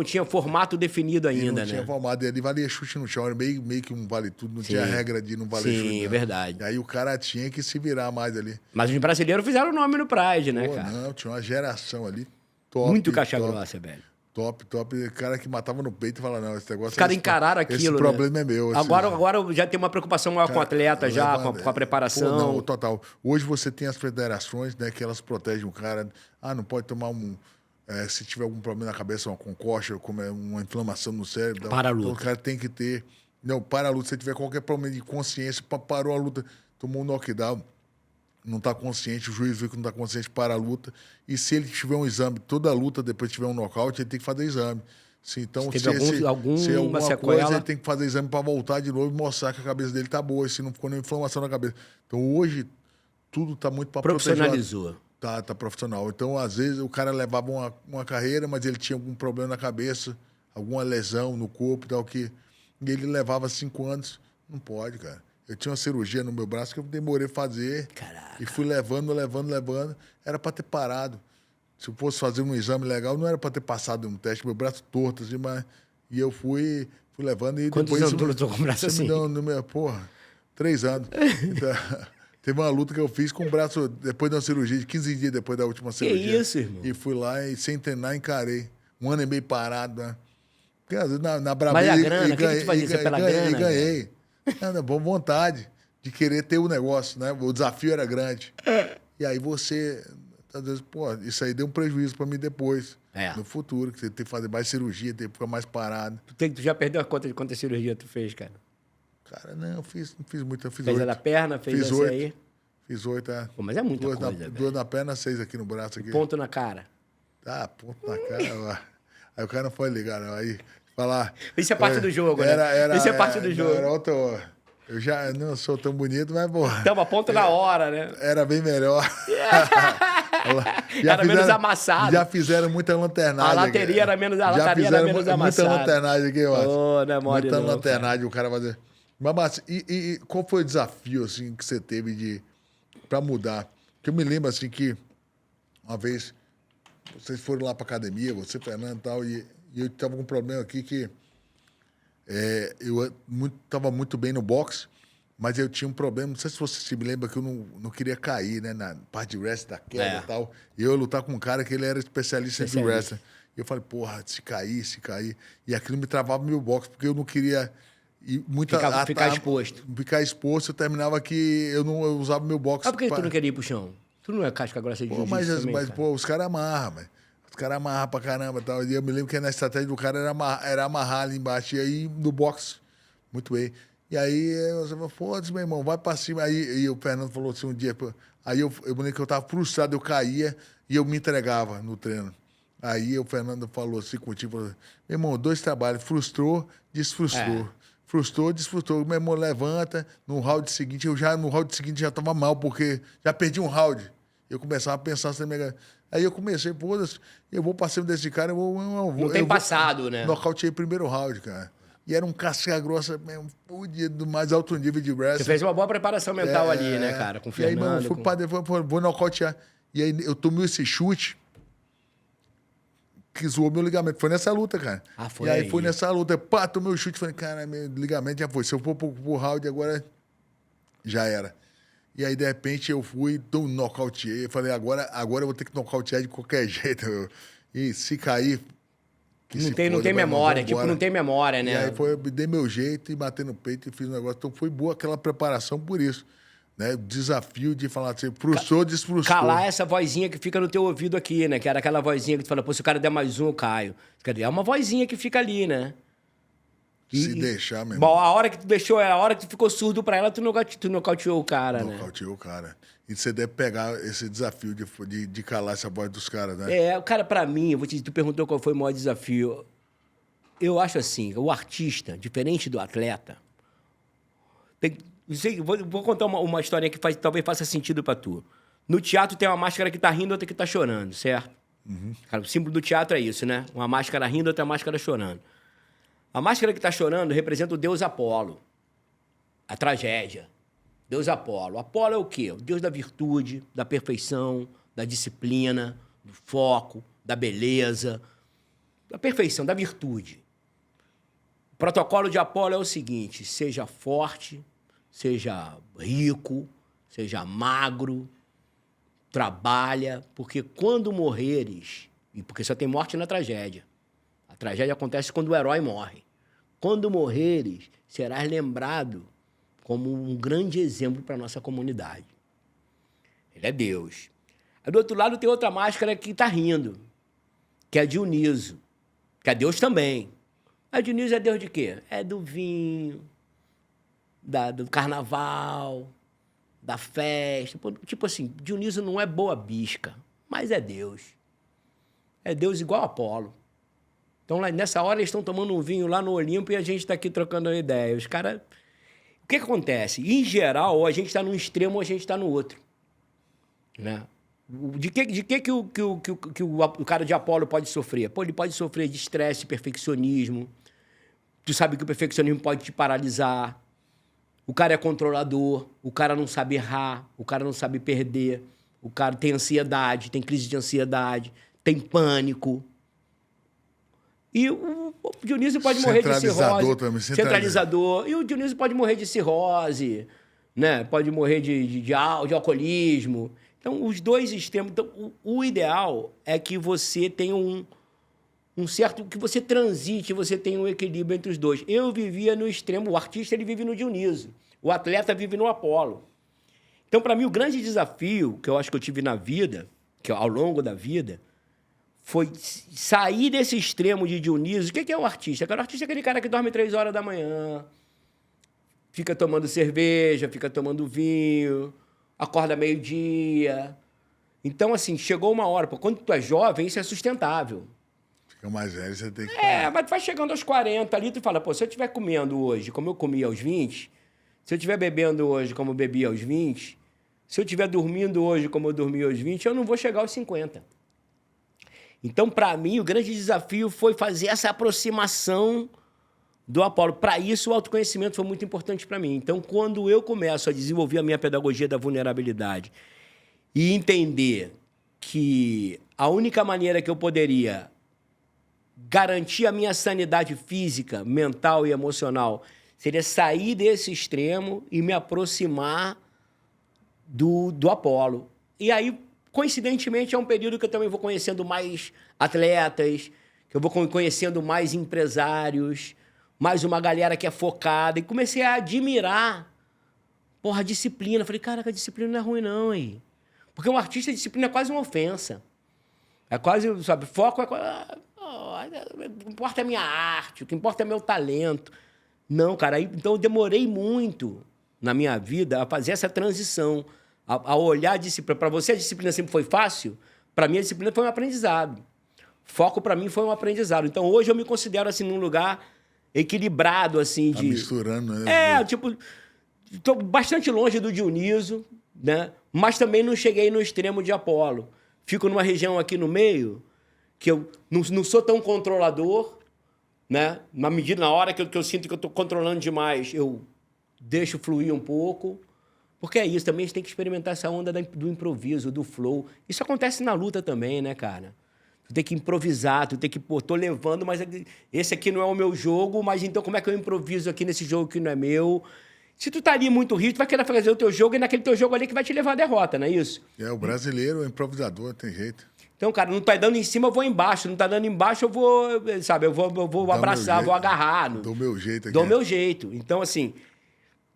tinha formato definido ainda, né? Não tinha formato, e ali valia chute no chão, era meio que um vale tudo, não tinha regra de não valer chute. Sim, é verdade. E aí o cara tinha que se virar mais ali. Mas os brasileiros fizeram o nome no Pride, né, cara? Não, tinha uma geração ali top. Muito caixa grossa, velho. Top. Cara que matava no peito e falava, não, esse negócio... Os caras encararam aquilo, esse problema é meu. Agora já tem uma preocupação maior com o atleta, já, com a preparação. Não, total. Hoje você tem as federações, né, que elas protegem o cara. Não pode tomar se tiver algum problema na cabeça, uma concórdia, como uma inflamação no cérebro. Para a luta. Então, o cara tem que ter... Não, para a luta. Se tiver qualquer problema de consciência, parou a luta, tomou um knockdown, não está consciente, o juiz viu que não está consciente, para a luta. E se ele tiver um exame, toda a luta, depois tiver um nocaute, ele tem que fazer exame. Então, se alguma sequela, coisa, ele tem que fazer exame para voltar de novo e mostrar que a cabeça dele está boa, se não ficou nenhuma inflamação na cabeça. Então, hoje, tudo está muito para proteger. Profissionalizou. Tá profissional. Então, às vezes, o cara levava uma carreira, mas ele tinha algum problema na cabeça, alguma lesão no corpo, tal, e ele levava 5 anos. Não pode, cara. Eu tinha uma cirurgia no meu braço que eu demorei a fazer. Caraca. E fui levando. Era para ter parado. Se eu fosse fazer um exame legal, não era para ter passado um teste. Meu braço torto, assim, mas... E eu fui levando. E quantos depois... anos tu lutou com o braço assim? Porra, 3 anos. Então, teve uma luta que eu fiz com o braço, depois de uma cirurgia, de 15 dias depois da última cirurgia. Que isso, irmão? E fui lá e, sem treinar, encarei. 1 ano e meio parado, né? Porque, às vezes, na Brabê... Mas a grana, o que tu fazia? Você pela grana? E ganhei. Boa vontade de querer ter o negócio, né? O desafio era grande. E aí você, às vezes, isso aí deu um prejuízo para mim depois, no futuro, que você tem que fazer mais cirurgia, tem que ficar mais parado. Tu já perdeu a conta de quantas cirurgias tu fez, cara? Cara, não fiz muita, fiz 8. Fez a da perna, fez 8. Aí? Fiz 8, Pô, mas é muita coisa, 2 na perna, 6 aqui no braço. Aqui. Ponto na cara. Ponto na cara. Aí o cara não foi ligar, não. Aí... Falar. Isso é parte do jogo, né? Isso é parte do jogo. Era outro, eu já não sou tão bonito, mas, porra. Tava ponto na hora, né? Era bem melhor. Era menos amassado. Já fizeram muita lanternagem. A lateria era menos amassada. Muita lanternagem aqui, mano. Não é mole muita não, lanternagem o cara fazer. Mas, e qual foi o desafio, assim, que você teve pra mudar? Porque eu me lembro, assim, que uma vez vocês foram lá pra academia, você, Fernando e tal, e eu tava com um problema aqui que eu tava muito bem no boxe, mas eu tinha um problema, não sei se você se me lembra, que eu não queria cair, né, na parte de wrestling, da queda e tal. E eu ia lutar com um cara que ele era especialista em wrestling. E eu falei, porra, se cair. E aquilo me travava meu boxe, porque eu não queria... Ficar exposto. Ficar exposto, eu terminava que eu usava meu boxe. Mas por que tu não queria ir pro chão? Tu não é casca grossa de jiu-jitsu também, mas os caras amarram, velho. Os caras amarram pra caramba e tal. E eu me lembro que na estratégia do cara era amarrar ali embaixo. E aí, no boxe, muito bem. E aí, eu falei, foda-se, meu irmão, vai pra cima. Aí o Fernando falou assim um dia... Aí eu me lembro que eu tava frustrado, eu caía e eu me entregava no treino. Aí o Fernando falou assim contigo, falou, meu irmão, 2 trabalhos, frustrou, desfrustrou. Frustrou, desfrustrou. Meu irmão, levanta. No round seguinte, no round seguinte já tava mal, porque já perdi um round. Eu começava a pensar assim, aí eu comecei, foda-se, eu vou pra cima desse cara, não tem passado, né? Nocauteei o primeiro round, cara. E era um casca grossa mesmo, do mais alto nível de wrestling. Você fez uma boa preparação mental ali, né, cara? Com o Fernando. E aí, mano, vou nocautear. E aí eu tomei esse chute, que zoou meu ligamento. Foi nessa luta, cara. Ah, foi E aí aí. foi nessa luta. Pá, tomei o chute. Falei, cara, meu ligamento já foi. Se eu for pro round, agora já era. E aí, de repente, eu fui, nocauteei. Falei, agora eu vou ter que nocautear de qualquer jeito. E se cair... Não tem memória. Tipo, não tem memória, né? E aí eu dei meu jeito e bati no peito e fiz um negócio. Então foi boa aquela preparação por isso. Né? O desafio de falar assim, frustrou, desfrustrou. Calar essa vozinha que fica no teu ouvido aqui, né? Que era aquela vozinha que tu fala, pô, se o cara der mais um, eu caio. É uma vozinha que fica ali, né? Se deixar mesmo. Bom, a hora que tu deixou, a hora que tu ficou surdo pra ela, tu nocauteou o cara, né? Nocauteou o cara. E você deve pegar esse desafio de calar essa voz dos caras, né? O cara, pra mim, tu perguntou qual foi o maior desafio. Eu acho assim, o artista, diferente do atleta, vou contar uma historinha que talvez faça sentido pra tu. No teatro tem uma máscara que tá rindo e outra que tá chorando, certo? Cara, o símbolo do teatro é isso, né? Uma máscara rindo e outra máscara chorando. A máscara que tá chorando representa o deus Apolo. A tragédia. Deus Apolo. Apolo é o quê? O deus da virtude, da perfeição, da disciplina, do foco, da beleza, da perfeição, da virtude. O protocolo de Apolo é o seguinte: seja forte, seja rico, seja magro, trabalha, porque quando morreres, e porque só tem morte na tragédia. A tragédia acontece quando o herói morre. Quando morreres, serás lembrado como um grande exemplo para a nossa comunidade. Ele é Deus. Aí, do outro lado, tem outra máscara que está rindo, que é Dioniso, que é Deus também. Aí Dioniso é Deus de quê? É do vinho, do carnaval, da festa. Tipo assim, Dioniso não é boa bisca, mas é Deus. É Deus igual a Apolo. Então, lá, nessa hora, eles estão tomando um vinho lá no Olimpo e a gente está aqui trocando uma ideia. Os caras... O que acontece? Em geral, ou a gente está num extremo ou a gente está no outro. Né? De que o cara de Apolo pode sofrer? Pô, ele pode sofrer de estresse, perfeccionismo. Tu sabe que o perfeccionismo pode te paralisar. O cara é controlador, o cara não sabe errar, o cara não sabe perder, o cara tem ansiedade, tem crise de ansiedade, tem pânico. E o Dionísio pode morrer de cirrose. Também, centralizador. E o Dionísio pode morrer de cirrose, né? Pode morrer de alcoolismo. Então, os dois extremos... Então, o ideal é que você tenha um certo... Que você transite, você tenha um equilíbrio entre os dois. Eu vivia no extremo. O artista, ele vive no Dionísio. O atleta vive no Apolo. Então, para mim, o grande desafio que eu acho que eu tive na vida, que ao longo da vida, foi sair desse extremo de Dionísio. O que é o artista? O artista é aquele cara que dorme 3 horas da manhã, fica tomando cerveja, fica tomando vinho, acorda meio-dia. Então, assim, chegou uma hora. Quando tu é jovem, isso é sustentável. Fica mais velho, você tem que... Mas tu vai chegando aos 40 ali, tu fala, pô, se eu estiver comendo hoje como eu comia aos 20, se eu estiver bebendo hoje como eu bebia aos 20, se eu estiver dormindo hoje como eu dormia aos 20, eu não vou chegar aos 50. Então, para mim, o grande desafio foi fazer essa aproximação do Apolo. Para isso, o autoconhecimento foi muito importante para mim. Então, quando eu começo a desenvolver a minha pedagogia da vulnerabilidade e entender que a única maneira que eu poderia garantir a minha sanidade física, mental e emocional seria sair desse extremo e me aproximar do Apolo. E aí, coincidentemente, é um período que eu também vou conhecendo mais atletas, que eu vou conhecendo mais empresários, mais uma galera que é focada. E comecei a admirar, a disciplina. Falei, caraca, a disciplina não é ruim, não, hein? Porque um artista, a disciplina é quase uma ofensa. É quase, sabe, foco é... O que importa é a minha arte, o que importa é meu talento. Não, cara, então eu demorei muito na minha vida a fazer essa transição, a olhar a disciplina. Para você, a disciplina sempre foi fácil? Para mim, a disciplina foi um aprendizado. Foco, para mim, foi um aprendizado. Então, hoje, eu me considero, assim, num lugar equilibrado, assim, tá misturando, né? Estou bastante longe do Dioniso, né? Mas também não cheguei no extremo de Apolo. Fico numa região aqui no meio, que eu não sou tão controlador, né? Na hora que eu sinto que eu estou controlando demais, eu deixo fluir um pouco. Porque é isso, também a gente tem que experimentar essa onda do improviso, do flow. Isso acontece na luta também, né, cara? Tu tem que improvisar, tu tem que, pô, tô levando, mas esse aqui não é o meu jogo, mas então como é que eu improviso aqui nesse jogo que não é meu? Se tu tá ali muito rígido, tu vai querer fazer o teu jogo e naquele teu jogo ali que vai te levar à derrota, não é isso? O brasileiro, o improvisador, tem jeito. Então, cara, não tá dando em cima, eu vou embaixo. Não tá dando embaixo, eu vou, sabe, eu vou abraçar, vou agarrar. Dou o meu jeito aqui. Dou o meu jeito. Então, assim,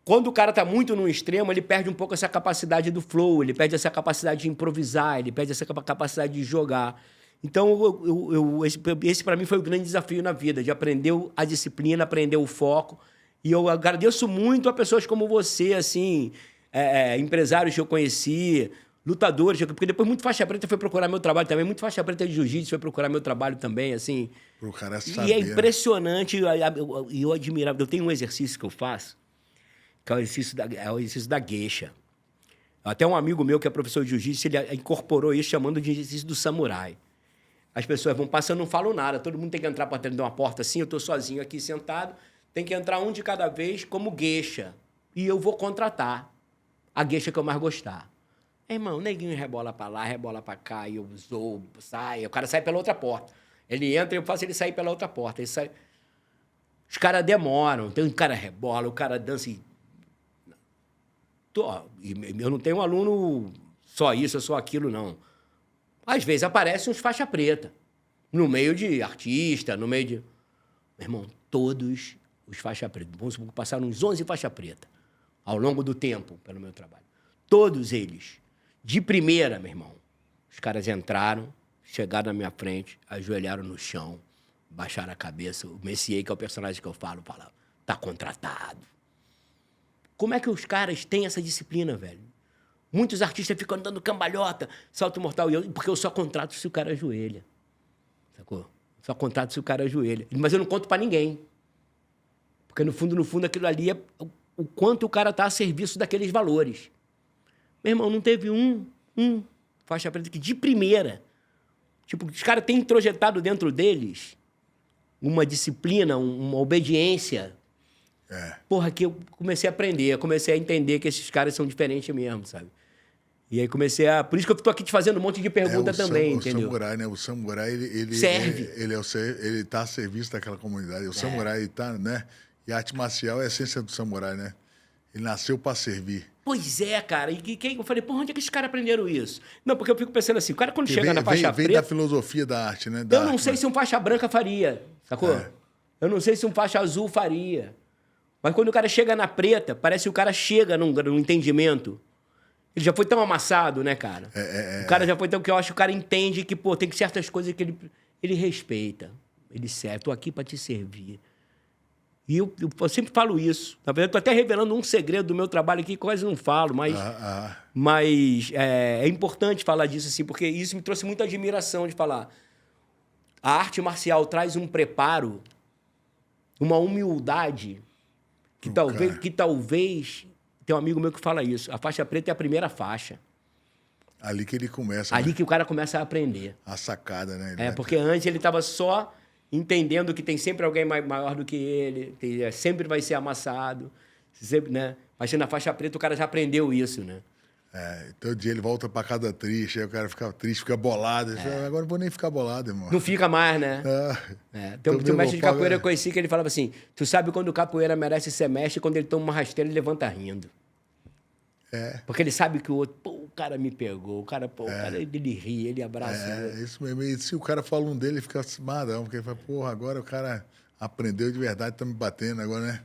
quando o cara tá muito no extremo, ele perde um pouco essa capacidade do flow, ele perde essa capacidade de improvisar, ele perde essa capacidade de jogar. Então, esse para mim foi o grande desafio na vida, de aprender a disciplina, aprender o foco. E eu agradeço muito a pessoas como você, assim, empresários que eu conheci, lutadores, porque depois muito faixa preta foi procurar meu trabalho também, muito faixa preta de jiu-jitsu foi procurar meu trabalho também, assim. Pro cara saber. E é impressionante, e eu admirava. Eu tenho um exercício que eu faço, que é o exercício da geisha. Até um amigo meu que é professor de jiu-jitsu, ele incorporou isso chamando de exercício do samurai. As pessoas vão passando, não falam nada, todo mundo tem que entrar para dentro de uma porta assim, eu estou sozinho aqui sentado, tem que entrar um de cada vez como geisha. E eu vou contratar a geisha que eu mais gostar. Irmão, o neguinho rebola pra lá, rebola pra cá, e eu sai. O cara sai pela outra porta. Ele entra e eu faço ele sair pela outra porta. Ele sai. Os caras demoram. Então, o cara rebola, o cara dança e... Eu não tenho um aluno só isso, só aquilo, não. Às vezes aparecem uns faixa preta. No meio de artista, no meio de... Meu irmão, todos os faixa preta. Vamos supor que passaram uns 11 faixa preta ao longo do tempo, pelo meu trabalho. Todos eles. De primeira, meu irmão, os caras entraram, chegaram na minha frente, ajoelharam no chão, baixaram a cabeça. O Messier, que é o personagem que eu falo, fala, tá contratado. Como é que os caras têm essa disciplina, velho? Muitos artistas ficam dando cambalhota, salto mortal, porque eu só contrato se o cara ajoelha. Sacou? Só contrato se o cara ajoelha. Mas eu não conto pra ninguém. Porque, no fundo, aquilo ali é o quanto o cara tá a serviço daqueles valores. Meu irmão, não teve um faixa preta que de primeira. Tipo, os caras têm introjetado dentro deles uma disciplina, uma obediência. Porra, que eu comecei a aprender, comecei a entender que esses caras são diferentes mesmo, sabe? E aí comecei a... Por isso que eu tô aqui te fazendo um monte de pergunta também, entendeu? O samurai, né? O samurai, ele serve. Ele tá a serviço daquela comunidade. O samurai tá, né? E a arte marcial é a essência do samurai, né? Ele nasceu para servir. Pois é, cara. E eu falei, porra, onde é que esses caras aprenderam isso? Não, porque eu fico pensando assim, o cara quando chega na faixa preta... Vem da filosofia da arte, né? Eu não sei se um faixa branca faria, sacou? Eu não sei se um faixa azul faria. Mas quando o cara chega na preta, parece que o cara chega num entendimento. Ele já foi tão amassado, né, cara? O cara já foi tão... que eu acho que o cara entende que, pô, tem certas coisas que ele respeita. Ele serve. Tô aqui para te servir. E eu sempre falo isso. Na verdade, eu tô até revelando um segredo do meu trabalho aqui que quase não falo, mas... Mas é importante falar disso, assim, porque isso me trouxe muita admiração de falar. A arte marcial traz um preparo, uma humildade, que talvez... Tem um amigo meu que fala isso. A faixa preta é a primeira faixa. Ali que ele começa. Ali, né? Que o cara começa a aprender. A sacada, né? Porque antes ele estava só entendendo que tem sempre alguém maior do que ele, que sempre vai ser amassado, sempre, né? Mas na faixa preta o cara já aprendeu isso, né? Todo dia ele volta pra casa triste, aí o cara fica triste, fica bolado. Agora não vou nem ficar bolado, irmão. Não fica mais, né? Tem um mestre de capoeira que eu conheci que ele falava assim, tu sabe quando o capoeira merece ser mestre, quando ele toma uma rasteira ele levanta rindo. Porque ele sabe que o outro, pô, o cara me pegou, o cara ele ri, ele abraça. Isso mesmo. E se o cara fala um dele, ele fica madão, porque ele fala, porra, agora o cara aprendeu de verdade, tá me batendo agora, né?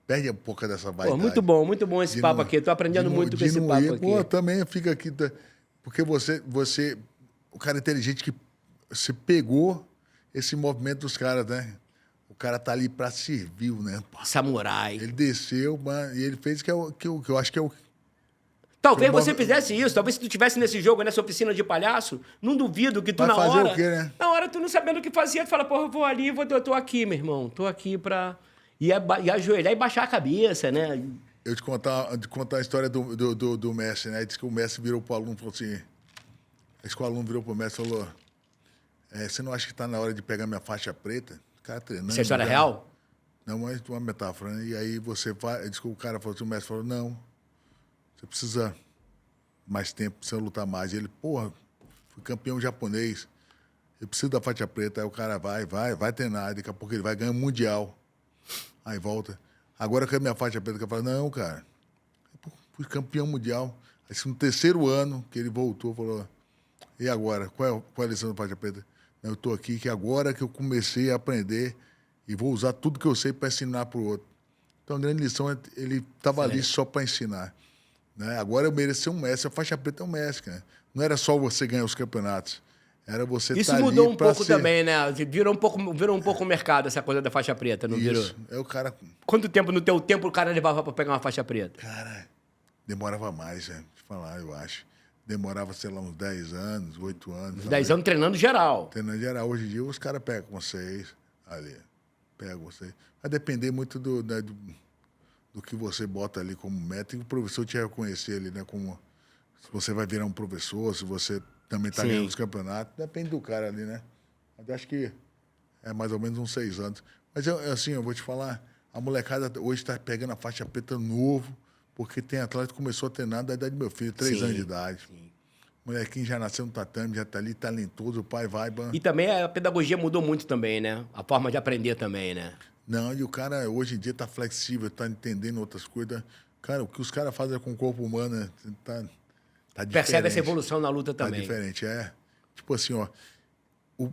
Perde um pouco dessa vaidade. Pô, muito bom esse papo aqui. Eu tô aprendendo muito com esse papo aqui. Pô, também fica aqui, porque você, o cara inteligente que você pegou esse movimento dos caras, né? O cara tá ali pra servir, né? Samurai. Ele desceu, mano, e ele fez que eu acho que é o... Talvez você fizesse isso. Talvez se tu estivesse nesse jogo, nessa oficina de palhaço, não duvido que tu vai fazer o quê, né? Na hora tu não sabendo o que fazia, tu fala, porra, eu vou ali, eu tô aqui, meu irmão. Tô aqui pra... E ajoelhar e baixar a cabeça, né? Eu te contar a história do mestre, né? Diz que o mestre virou pro aluno e falou assim... Diz que o aluno virou pro mestre e falou... você não acha que tá na hora de pegar minha faixa preta? O cara treinando... Isso é história real? Não, mas uma metáfora, né? E aí você vai... Diz que o cara falou assim, o mestre falou, não... Você precisa mais tempo, precisa lutar mais. E ele, porra, fui campeão japonês. eu preciso da faixa preta. Aí o cara vai treinar, daqui a pouco ele vai ganhar um mundial. Aí volta. Agora eu quero minha faixa preta. Eu falo, não, cara, eu fui campeão mundial. Aí no terceiro ano que ele voltou, falou, e agora? Qual é a lição da faixa preta? Eu estou aqui que agora que eu comecei a aprender e vou usar tudo que eu sei para ensinar para o outro. Então, a grande lição é ele estava ali só para ensinar. Né? Agora eu mereci um mestre. A faixa preta é um mestre, cara. Não era só você ganhar os campeonatos. Era você Isso tá mudou ali um pouco ser... também, né? Virou um pouco o mercado, essa coisa da faixa preta, não virou? Isso. É o cara... Quanto tempo no teu tempo o cara levava para pegar uma faixa preta? Cara, demorava mais, né? De falar, eu acho. Demorava, sei lá, uns 10 anos, 8 anos. 10 anos treinando geral. Treinando geral. Hoje em dia, os caras pegam com 6 ali. Pegam vocês. Vai depender muito do que você bota ali como meta e o professor te reconhecer ali, né? Como se você vai virar um professor, se você também está ganhando os campeonatos. Depende do cara ali, né? Mas acho que é mais ou menos uns 6 anos. Mas, assim, eu vou te falar, a molecada hoje está pegando a faixa preta novo, porque tem atleta que começou a treinar da idade do meu filho, 3 anos de idade. Sim. O molequinho já nasceu no tatame, já está ali talentoso, o pai vai... E também a pedagogia mudou muito também, né? A forma de aprender também, né? Não, e o cara hoje em dia tá flexível, tá entendendo outras coisas. Cara, o que os caras fazem com o corpo humano tá diferente. Percebe essa evolução na luta também. Tá diferente, Tipo assim, ó,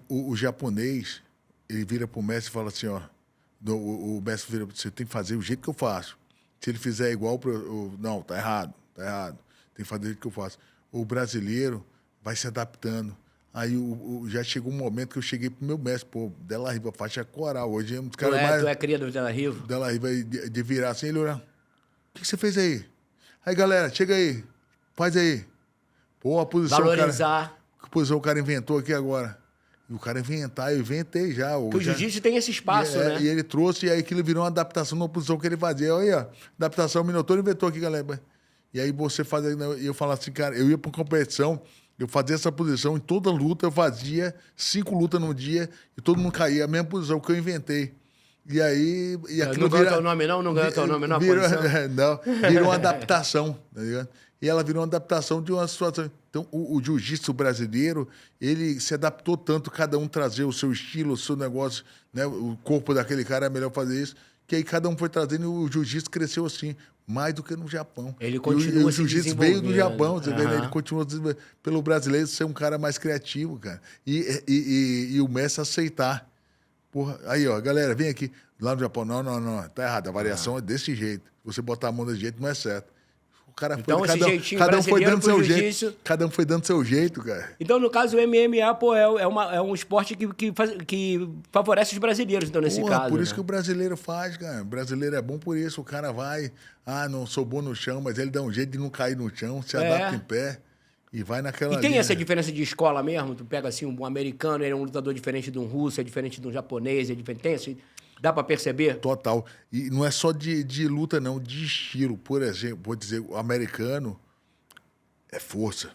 o japonês, ele vira pro mestre e fala assim, ó, o mestre vira, você tem que fazer o jeito que eu faço. Se ele fizer igual, não, tá errado. Tem que fazer o jeito que eu faço. O brasileiro vai se adaptando. Aí já chegou um momento que eu cheguei pro meu mestre, Della Riva, faixa coral. Hoje os caras mais... Tu é cria do Della Riva? Della Riva de virar assim, ele olhar, o que você fez aí? Aí, galera, chega aí, faz aí. Pô, a posição... Valorizar. Que posição o cara inventou aqui agora? E o cara inventar, eu inventei já. Porque o jiu-jitsu tem esse espaço, né? E ele trouxe, e aí aquilo virou uma adaptação numa posição que ele fazia. Olha aí, ó, adaptação, o Minotauro inventou aqui, galera. E aí você fazia, e eu falava assim, cara, eu ia pra competição... Eu fazia essa posição, em toda luta eu fazia 5 lutas num dia e todo mundo caía, a mesma posição que eu inventei. E aí... E não ganhou teu nome não? Não ganhou teu nome não? Não, virou uma adaptação, tá ligado? E ela virou uma adaptação de uma situação. Então, o jiu-jitsu brasileiro, ele se adaptou tanto, cada um trazer o seu estilo, o seu negócio, né? O corpo daquele cara é melhor fazer isso, que aí cada um foi trazendo e o jiu-jitsu cresceu assim. Mais do que no Japão. Ele continua e o jiu-jitsu veio do Japão, você vê, né? Ele continua pelo brasileiro ser um cara mais criativo, cara. E o mestre aceitar. Porra, aí, ó, galera, vem aqui. Lá no Japão, não, tá errado. A variação é desse jeito. Você botar a mão desse jeito não é certo. O cara então, foi, esse jeitinho cada um foi dando seu jiu-jitsu... jeito. Cada um foi dando seu jeito, cara. Então, no caso, o MMA, é um esporte que favorece os brasileiros, então, nesse caso. Por isso que o brasileiro faz, cara. O brasileiro é bom por isso. O cara vai, não sou bom no chão, mas ele dá um jeito de não cair no chão, se adapta em pé e vai naquela E tem linha. essa diferença de escola mesmo? Tu pega, assim, um americano, ele é um lutador diferente de um russo, é diferente de um japonês, é diferente... Tem assim... Dá pra perceber? Total. E não é só de luta, não, de estilo. Por exemplo, vou dizer, o americano é força.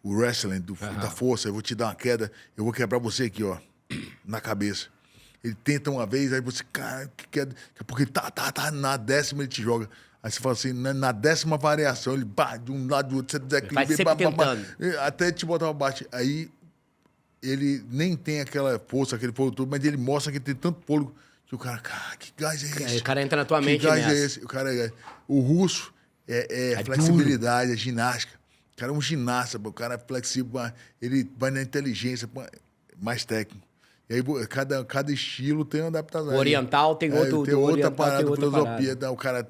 O wrestling da força, eu vou te dar uma queda, eu vou quebrar você aqui, ó, na cabeça. Ele tenta uma vez, aí você, cara, que queda. Porque tá, na 10ª ele te joga. Aí você fala assim, na 10ª variação, ele de um lado do outro, você desequilibra, até te botar pra baixo. Aí ele nem tem aquela força, aquele fogo todo, mas ele mostra que tem tanto fôlego. Que o cara, que gás é esse? O cara entra na tua mente, que gás é esse? O russo é flexibilidade, é ginástica. O cara é um ginasta, o cara é flexível, ele vai na inteligência, mais técnico. E aí cada estilo tem uma adaptação. O oriental tem outro... Tem outra parada, filosofia, o cara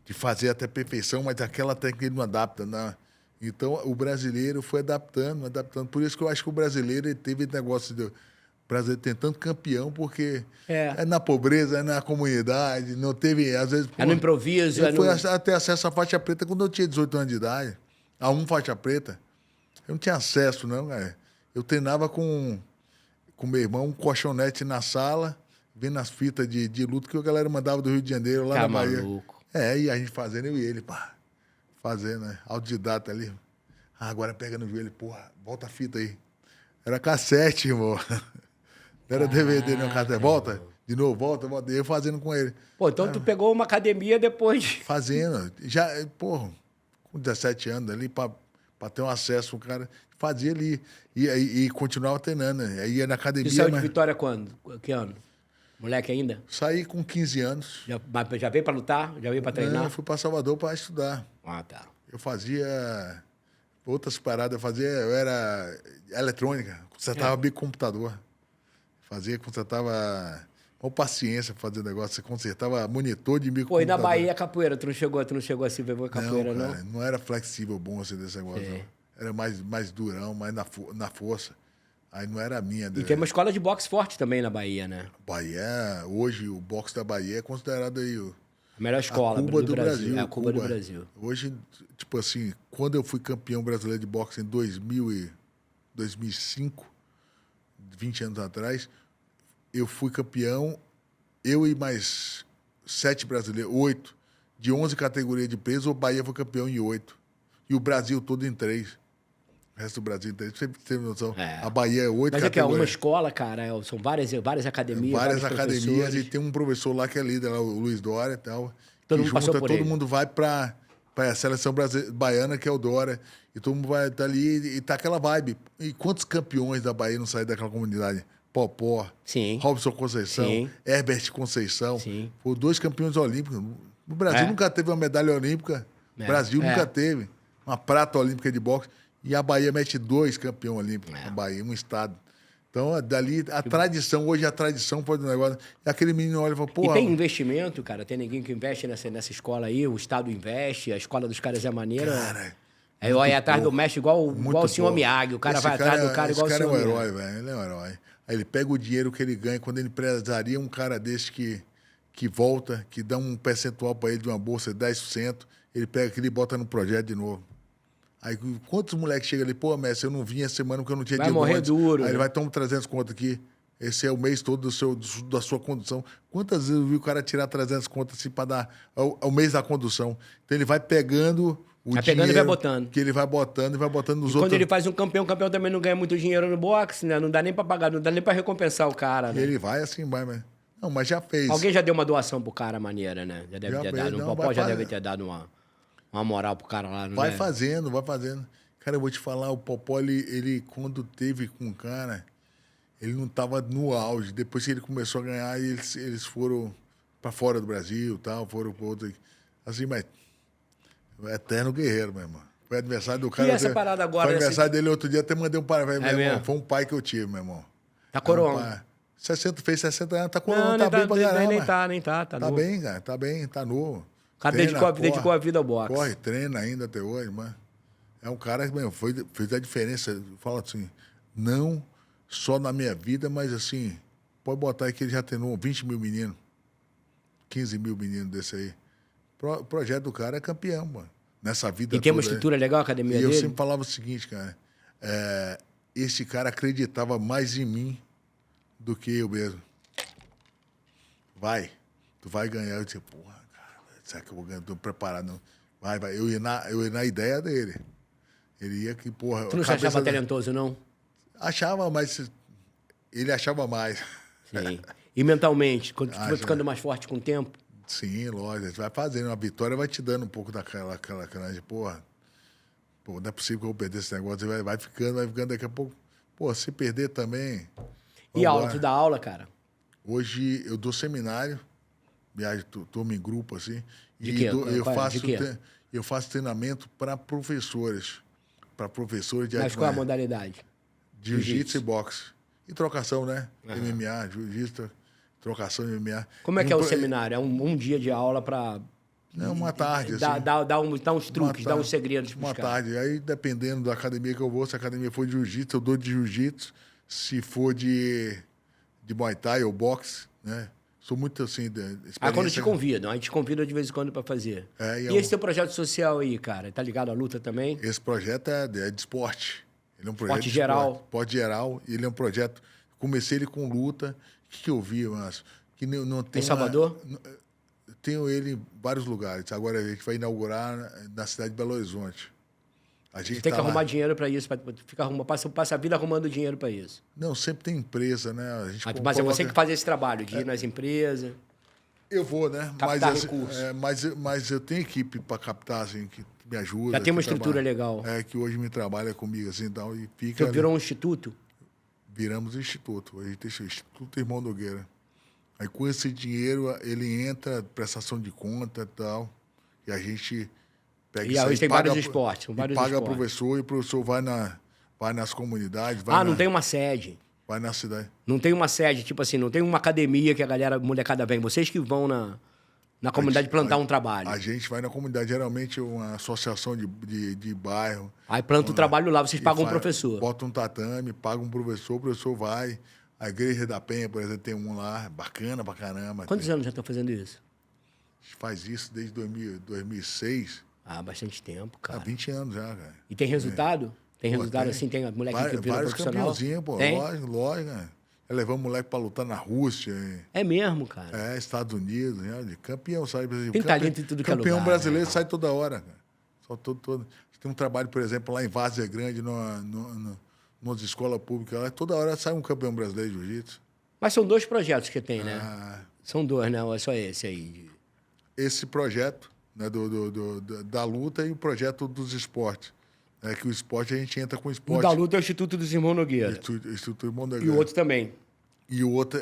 de fazer até perfeição, mas aquela técnica ele não adapta, né? Então, o brasileiro foi adaptando. Por isso que eu acho que o brasileiro ele teve negócio de... O brasileiro tem tanto campeão, porque é na pobreza, é na comunidade, não teve, às vezes... É no improviso. Eu fui ter acesso à faixa preta quando eu tinha 18 anos de idade, a faixa preta. Eu não tinha acesso, não, cara. Eu treinava com meu irmão, um colchonete na sala, vendo as fitas de luta que a galera mandava do Rio de Janeiro, lá na Bahia. Maluco. E a gente fazendo, eu e ele, fazendo, né? Autodidata ali. Agora pega no joelho, volta a fita aí. Era cassete, irmão. Não era DVD, não, cassete. Volta, de novo, volta. Eu fazendo com ele. Então tu pegou uma academia depois de... Fazendo. Já, com 17 anos ali, pra para ter um acesso, o cara fazia ali. E continuava treinando, né? Aí ia na academia. Você saiu de Vitória quando? Que ano? Moleque ainda? Saí com 15 anos. Já veio pra lutar? Já veio pra treinar? Não, eu fui para Salvador para estudar. Ah, tá. Eu fazia outras paradas, eu era eletrônica, consertava biccomputador. Consertava com paciência pra fazer negócio. Você consertava monitor de Pô, e na microcomputador. Bahia, capoeira? Tu não chegou a se ver capoeira, não? Cara, não era flexível bom assim desse negócio, Sei. não. Era mais durão, mais na força. Aí não era a minha. E tem uma escola de boxe forte também na Bahia, né? Bahia, hoje o boxe da Bahia é considerado aí A melhor escola a Cuba do Brasil. É a Cuba. Cuba do Brasil. Hoje, tipo assim, quando eu fui campeão brasileiro de boxe em 2005, 20 anos atrás, eu fui campeão, eu e mais 7 brasileiros, 8, de 11 categorias de peso, o Bahia foi campeão em 8. E o Brasil todo em 3. O resto do Brasil em 3. Você tem noção? É. A Bahia é 8 Mas é que é uma categorias. escola, cara, são várias academias, Várias vários academias e professores. tem um professor lá que é líder, lá, o Luiz Dória e tal. Todo que mundo passou junta, por todo ele. mundo vai para a seleção baiana, que é o Dória. E todo mundo vai estar ali e tá aquela vibe. E quantos campeões da Bahia não saem daquela comunidade? Popó, Sim. Robson Conceição, Sim. Herbert Conceição. Sim. Foram 2 campeões olímpicos. O Brasil É. nunca teve uma medalha olímpica. O É. Brasil É. nunca teve uma prata olímpica de boxe. E a Bahia mete 2 campeões olímpicos. A Bahia, um estado. Então, dali, a tradição, hoje a tradição foi do negócio. E aquele menino olha e fala, E porra. tem investimento, cara? Tem ninguém que investe nessa escola aí? O Estado investe, a escola dos caras é maneira? Cara, Aí vai atrás do mestre igual o senhor pouco. Miyagi. O cara Esse vai atrás do cara igual o Esse senhor cara é um Miyagi. herói, velho. Ele é um herói. Aí ele pega o dinheiro que ele ganha quando ele empresaria um cara desse que volta, que dá um percentual para ele de uma bolsa de 10%, ele pega aquilo e bota no projeto de novo. Aí quantos moleques chegam ali, pô, mestre, eu não vim essa semana porque eu não tinha Vai dinheiro morrer antes. duro, Aí ele né? vai, toma 300 conto aqui. Esse é o mês todo da sua condução. Quantas vezes eu vi o cara tirar 300 conto assim para dar o mês da condução? Então ele vai pegando o Vai dinheiro pegando e vai botando. que ele vai botando e vai botando nos Quando outros. ele faz o campeão também não ganha muito dinheiro no boxe, né? Não dá nem pra pagar, não dá nem pra recompensar o cara, E né? ele vai assim, vai, mas... Não, mas já fez. Alguém já deu uma doação pro cara maneira, né? Já deve Já ter fez, dado. O não, Popó vai já fazer. deve ter dado uma moral pro cara lá, não Vai é? fazendo, vai fazendo. Cara, eu vou te falar, o Popó, ele quando teve com o cara, ele não tava no auge. Depois que ele começou a ganhar, eles foram para fora do Brasil e tal, foram para outro. Assim, mas é eterno guerreiro, meu irmão. Foi aniversário do cara. E essa parada agora, Foi aniversário dele outro dia, até mandei um parabéns, meu irmão. mesmo? Foi um pai que eu tive, meu irmão. Tá Um coroando. pai. 60, fez 60 anos, tá Não, coroando, tá bem pra caramba. nem tá. Tá novo. bem, cara, tá bem, tá novo. O cara Treina, dedicou a vida ao boxe. Corre, treina ainda até hoje, mas é um cara que meu, fez a diferença. Fala assim, não só na minha vida, mas assim, pode botar aí que ele já treinou 20 mil meninos, 15 mil meninos desse aí. O projeto do cara é campeão, mano. Nessa vida E tem uma toda aí. estrutura legal a academia E eu dele? sempre falava o seguinte, cara, esse cara acreditava mais em mim do que eu mesmo. Tu vai ganhar. Eu disse, porra, cara, será que eu vou ganhar? Tô preparado. Não. Vai. Eu ia na ideia dele. Ele ia que, porra... Tu não a se achava cabeça dele- talentoso, não? Achava, mas ele achava mais. Sim. E mentalmente, quando tu foi Acha. ficando mais forte com o tempo? Sim, lógico. A gente vai fazendo. A vitória vai te dando um pouco daquela de, porra, pô, não é possível que eu vou perder esse negócio. Você vai ficando, daqui a pouco. Pô, se perder também... E aula, vambora. tu dá aula, cara? Hoje eu dou seminário, viagem, turma em grupo, assim. De e quê? eu Qual é? faço De quê? eu faço treinamento para professores. Para professores de Mas arte qual é a marcial. modalidade? Jiu-jitsu e boxe. E trocação, né? MMA, jiu-jitsu, trocação de MMA. Como é que é o pro- seminário? É um dia de aula pra... É uma tarde, assim. Dá uns truques, dá tarde, uns segredos pros Uma caras. tarde. Aí, dependendo da academia que eu vou, se a academia for de jiu-jitsu, eu dou de jiu-jitsu. Se for de Muay Thai ou boxe, né? Sou muito, assim, de experiência. Ah, quando te convidam. A gente convida de vez em quando pra fazer. É, e e eu- esse teu projeto social aí, cara? Tá ligado à luta também? Esse projeto é de esporte. Ele é um projeto Esporte de geral. Esporte geral. Ele é um projeto... Comecei ele com luta. O que eu vi, Márcio? Que não tem Em Salvador? Tenho ele em vários lugares. Agora a gente vai inaugurar na cidade de Belo Horizonte. A gente Tem que tá lá. arrumar dinheiro pra isso. Passa a vida arrumando dinheiro pra isso. Não, sempre tem empresa, né? A gente Mas é você coloca- que faz esse trabalho, de ir nas empresas. Eu vou, né? Captar Mas, recurso. mas eu tenho equipe para captar, assim, que me ajuda. Já tem uma que estrutura trabalha, legal. que hoje me trabalha comigo assim e tal. E fica Então ali. virou um instituto? Viramos o instituto. A gente tem o Instituto Irmão Nogueira. Aí com esse dinheiro ele entra, prestação de conta e tal. E a gente pega E isso hoje aí, tem paga, vários esportes. e Vários paga o esportes. professor, e o professor vai nas comunidades, Não tem uma sede. vai na cidade. Não tem uma sede, tipo assim, não tem uma academia que a galera, molecada vem. Vocês que vão na comunidade plantar um trabalho. A gente vai na comunidade, geralmente uma associação de bairro. Aí planta o trabalho lá, vocês E pagam um professor. Bota um tatame, paga um professor, o professor vai. A Igreja da Penha, por exemplo, tem um lá, bacana pra caramba. Quantos anos já estão fazendo isso? A gente faz isso desde 2006. Bastante tempo, Há cara. 20 anos já, cara. E tem resultado? Tem Pô, resultado tem. assim? Tem moleque que vira Vários profissional? campeãozinhos, pô. Tem? Lógico, né? Já levamos moleque pra lutar na Rússia. É mesmo, cara. Estados Unidos, né? Campeão, sabe? Tem talento em tudo que é Campeão lugar, brasileiro né? sai toda hora, cara. Só todo. Tem um trabalho, por exemplo, lá em Várzea Grande, nas escolas públicas. Lá, toda hora sai um campeão brasileiro de jiu-jitsu. Mas são 2 projetos que tem, né? Ah, São 2, né? Ou é só esse aí? esse projeto, né, da luta e o projeto dos esportes. É que o esporte, a gente entra com o O esporte. da luta é o Instituto dos Irmãos Nogueira. Instituto Irmão da E o outro também. E o outro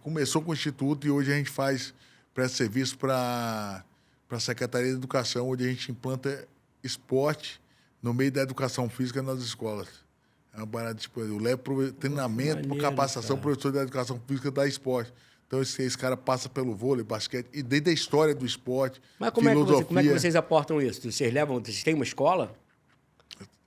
começou com o Instituto e hoje a gente faz presta-serviço para a Secretaria de Educação, onde a gente implanta esporte no meio da educação física nas escolas. É uma parada, tipo, eu levo treinamento, maneiro, capacitação, cara. professor da educação física da esporte. Então, esse cara passa pelo vôlei, basquete, e desde a história do esporte, Mas como é filosofia. que vocês aportam isso? Vocês têm uma escola?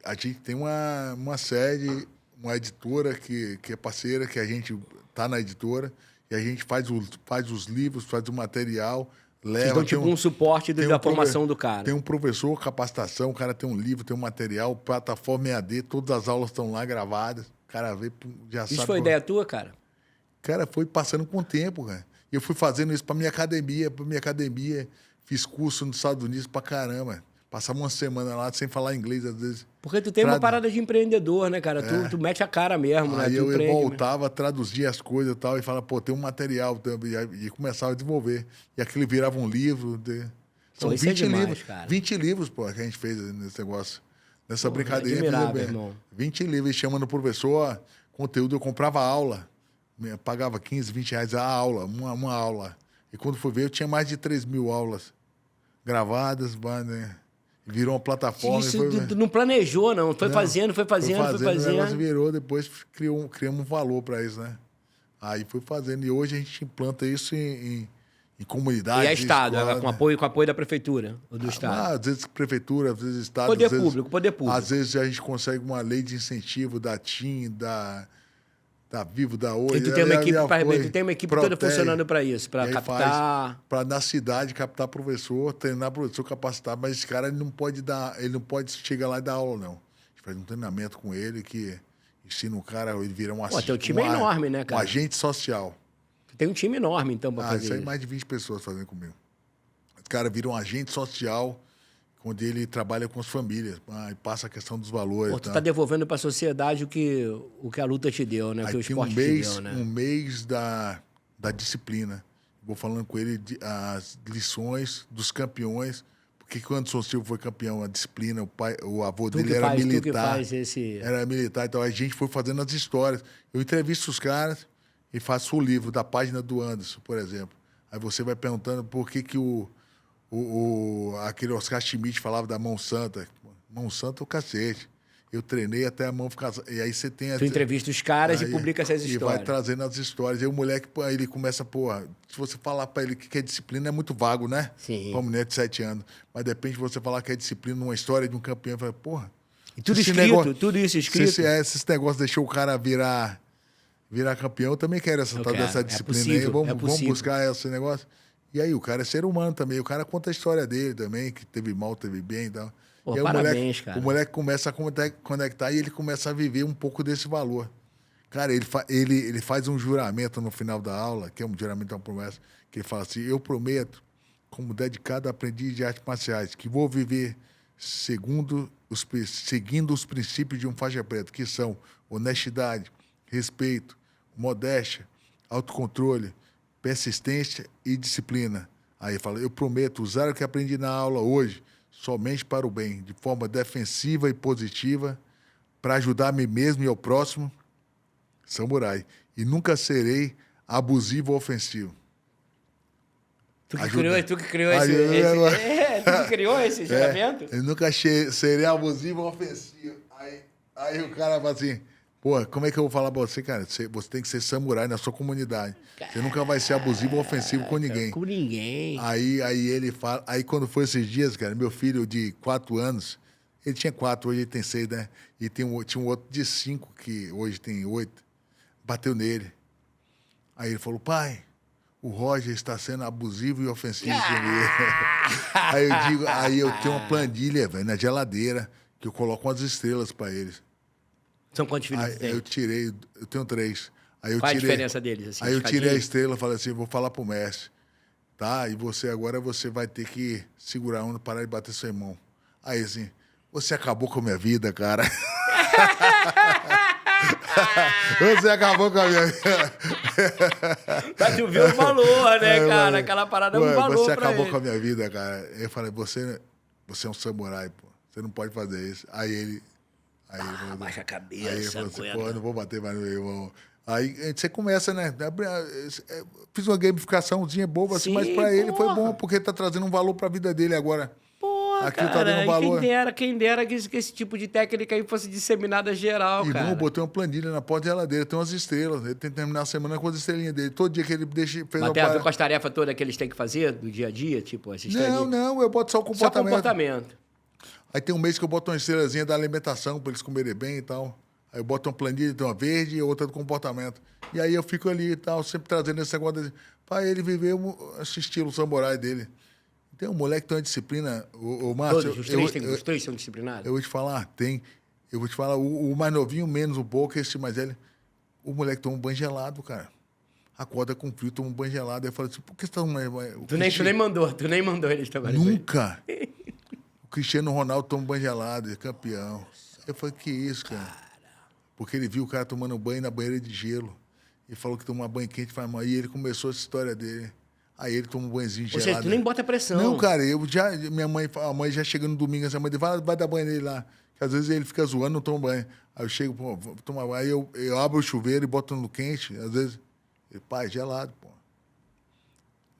A gente tem uma sede, uma editora que é parceira, que a gente tá na editora, e a gente faz os livros, faz o material, leva... Vocês dão tipo um suporte da formação do cara. Tem um professor, capacitação, o cara tem um livro, tem um material, plataforma EAD, todas as aulas estão lá gravadas, o cara vê, já sabe... Isso foi ideia tua, cara? Cara, foi passando com o tempo, cara. E eu fui fazendo isso pra minha academia, fiz curso nos Estados Unidos pra caramba. Passava uma semana lá sem falar inglês, às vezes. Porque tu tem uma parada de empreendedor, né, cara? Tu mete a cara mesmo, né? Aí Tu eu empreende, voltava, traduzia as coisas e tal, e falava, pô, tem um material também. E começava a desenvolver. E aquilo virava um livro. São Pô, isso é 20 demais, livros. cara. 20 livros, pô, que a gente fez nesse negócio. Nessa brincadeira. admirável, fizemos, irmão. 20 livros, chamando o professor, conteúdo, eu comprava aula. Pagava 15, 20 reais a aula, uma aula. E quando fui ver, eu tinha mais de 3 mil aulas gravadas, né? Virou uma plataforma. Isso foi, tu não planejou, não. Foi fazendo. O negócio virou, depois criamos um valor para isso, né? Aí fui fazendo. E hoje a gente implanta isso em comunidades. E é Estado, escolas, com apoio da Prefeitura ou do Estado. às vezes Prefeitura, às vezes Estado. Poder às vezes, público, poder público. Às vezes a gente consegue uma lei de incentivo da TIM, da Vivo, da Oi. E tu tem uma equipe toda funcionando para isso, para captar. Para na cidade captar professor, treinar professor, capacitar. Mas esse cara ele não pode chegar lá e dar aula, não. A gente faz um treinamento com ele que ensina o cara, ele vira um teu time é enorme, né, cara? Um agente social. Tu tem um time enorme, então, para fazer isso aí isso. Mais de 20 pessoas fazendo comigo. O cara vira um agente social, onde ele trabalha com as famílias, e passa a questão dos valores. Pô, tu tá devolvendo para a sociedade o que a luta te deu, né? O que o esporte te deu, né? Um mês da disciplina. Vou falando com ele as lições dos campeões. Porque quando o Anderson Silva foi campeão, a disciplina, o avô dele era militar. Tu que faz esse... Era militar, então a gente foi fazendo as histórias. Eu entrevisto os caras e faço o livro da página do Anderson, por exemplo. Aí você vai perguntando por que aquele Oscar Schmidt falava da mão santa. Mão santa é o cacete. Eu treinei até a mão ficar... E aí você tem... Tu entrevista os caras e publica essas histórias. E vai trazendo as histórias. Aí o moleque, ele começa, se você falar pra ele que é disciplina, é muito vago, né? Sim. Pra uma mulher de 7 anos. Mas de repente você falar que é disciplina numa história de um campeão, fala, porra... E tudo escrito, tudo isso escrito. Se esses negócios deixou o cara virar campeão, eu também quero dessa disciplina aí. Vamos buscar esse negócio. E aí, o cara é ser humano também. O cara conta a história dele também, que teve mal, teve bem e tal. Pô, e aí parabéns, cara. O moleque começa a conectar e ele começa a viver um pouco desse valor. Cara, ele faz um juramento no final da aula, que é um juramento, é uma promessa, que ele fala assim, eu prometo, como dedicado aprendiz de artes marciais, que vou viver seguindo os princípios de um faixa preta, que são honestidade, respeito, modéstia, autocontrole, persistência e disciplina. Aí fala, eu prometo usar o que aprendi na aula hoje, somente para o bem, de forma defensiva e positiva, para ajudar a mim mesmo e ao próximo, samurai. E nunca serei abusivo ou ofensivo. Tu que criou esse juramento? Eu nunca serei abusivo ou ofensivo. Aí o cara fala assim, pô, como é que eu vou falar pra você, cara? Você tem que ser samurai na sua comunidade. Você nunca vai ser abusivo ou ofensivo com ninguém. Com ninguém. Aí ele fala... Aí quando foi esses dias, cara, meu filho de 4 anos, ele tinha 4, hoje ele tem 6, né? E tinha um outro de 5, que hoje tem 8, bateu nele. Aí ele falou, pai, o Roger está sendo abusivo e ofensivo comigo. Aí eu tenho uma planilha, velho, na geladeira, que eu coloco umas estrelas para eles. São quantos filhos você tem? Eu tenho 3. Qual a diferença deles? Assim, aí eu tirei a estrela e falei assim, vou falar pro mestre, tá? E agora você vai ter que segurar a onda, parar de bater seu irmão. Aí assim, você acabou com a minha vida, cara. Você acabou com a minha vida. Mas tu viu o valor, né, cara? Aquela parada é um valor Você pra acabou ele. com a minha vida, cara. Eu falei, você é um samurai, pô. Você não pode fazer isso. Aí ele falou, Baixa a cabeça, aí ele falou assim, aguenta. pô, eu não vou bater mais no meu irmão. Aí você começa, né? Fiz uma gamificaçãozinha boba, assim, Sim, mas pra ele foi porra. bom, porque tá trazendo um valor pra vida dele agora. Pô, Aquilo cara, tá dando valor. quem dera que esse tipo de técnica aí fosse disseminada geral, Irmão, cara. eu botei uma planilha na porta da geladeira, tem umas estrelas. Ele tem que terminar a semana com as estrelinhas dele. Todo dia que ele fez Mas tem a ver com as tarefas todas que eles têm que fazer do dia a dia, tipo, as estrelinhas? Não, eu boto só o Só comportamento. comportamento. Aí tem um mês que eu boto uma estrelazinha da alimentação para eles comerem bem e tal. Aí eu boto uma planilha, tem uma verde e outra do comportamento. E aí eu fico ali e tal, sempre trazendo esse negócio para ele viver esse estilo samurai dele. Tem um moleque que tem uma disciplina, o Márcio... Todos, os três são disciplinados? Eu vou te falar, tem. Eu vou te falar, o mais novinho menos um pouco, esse mais velho. O moleque toma um banho gelado, cara. Acorda com frio, toma um banho gelado. Aí eu falo assim, por que você tá tomando... Tu nem mandou eles tomarem banho. Nunca. O Cristiano Ronaldo toma um banho gelado, é campeão. Eu falei, que isso, cara? Porque ele viu o cara tomando banho na banheira de gelo. E falou que tomar banho quente faz mal. E ele começou essa história dele. Aí ele toma um banhozinho gelado. Ou seja, tu nem bota pressão. Não, cara, a mãe já chega no domingo, essa mãe diz, vai dar banho nele lá. Que às vezes ele fica zoando, não toma banho. Aí eu chego, pô, vou tomar banho. Aí eu abro o chuveiro e boto no quente. Às vezes, ele, pai, gelado, pô.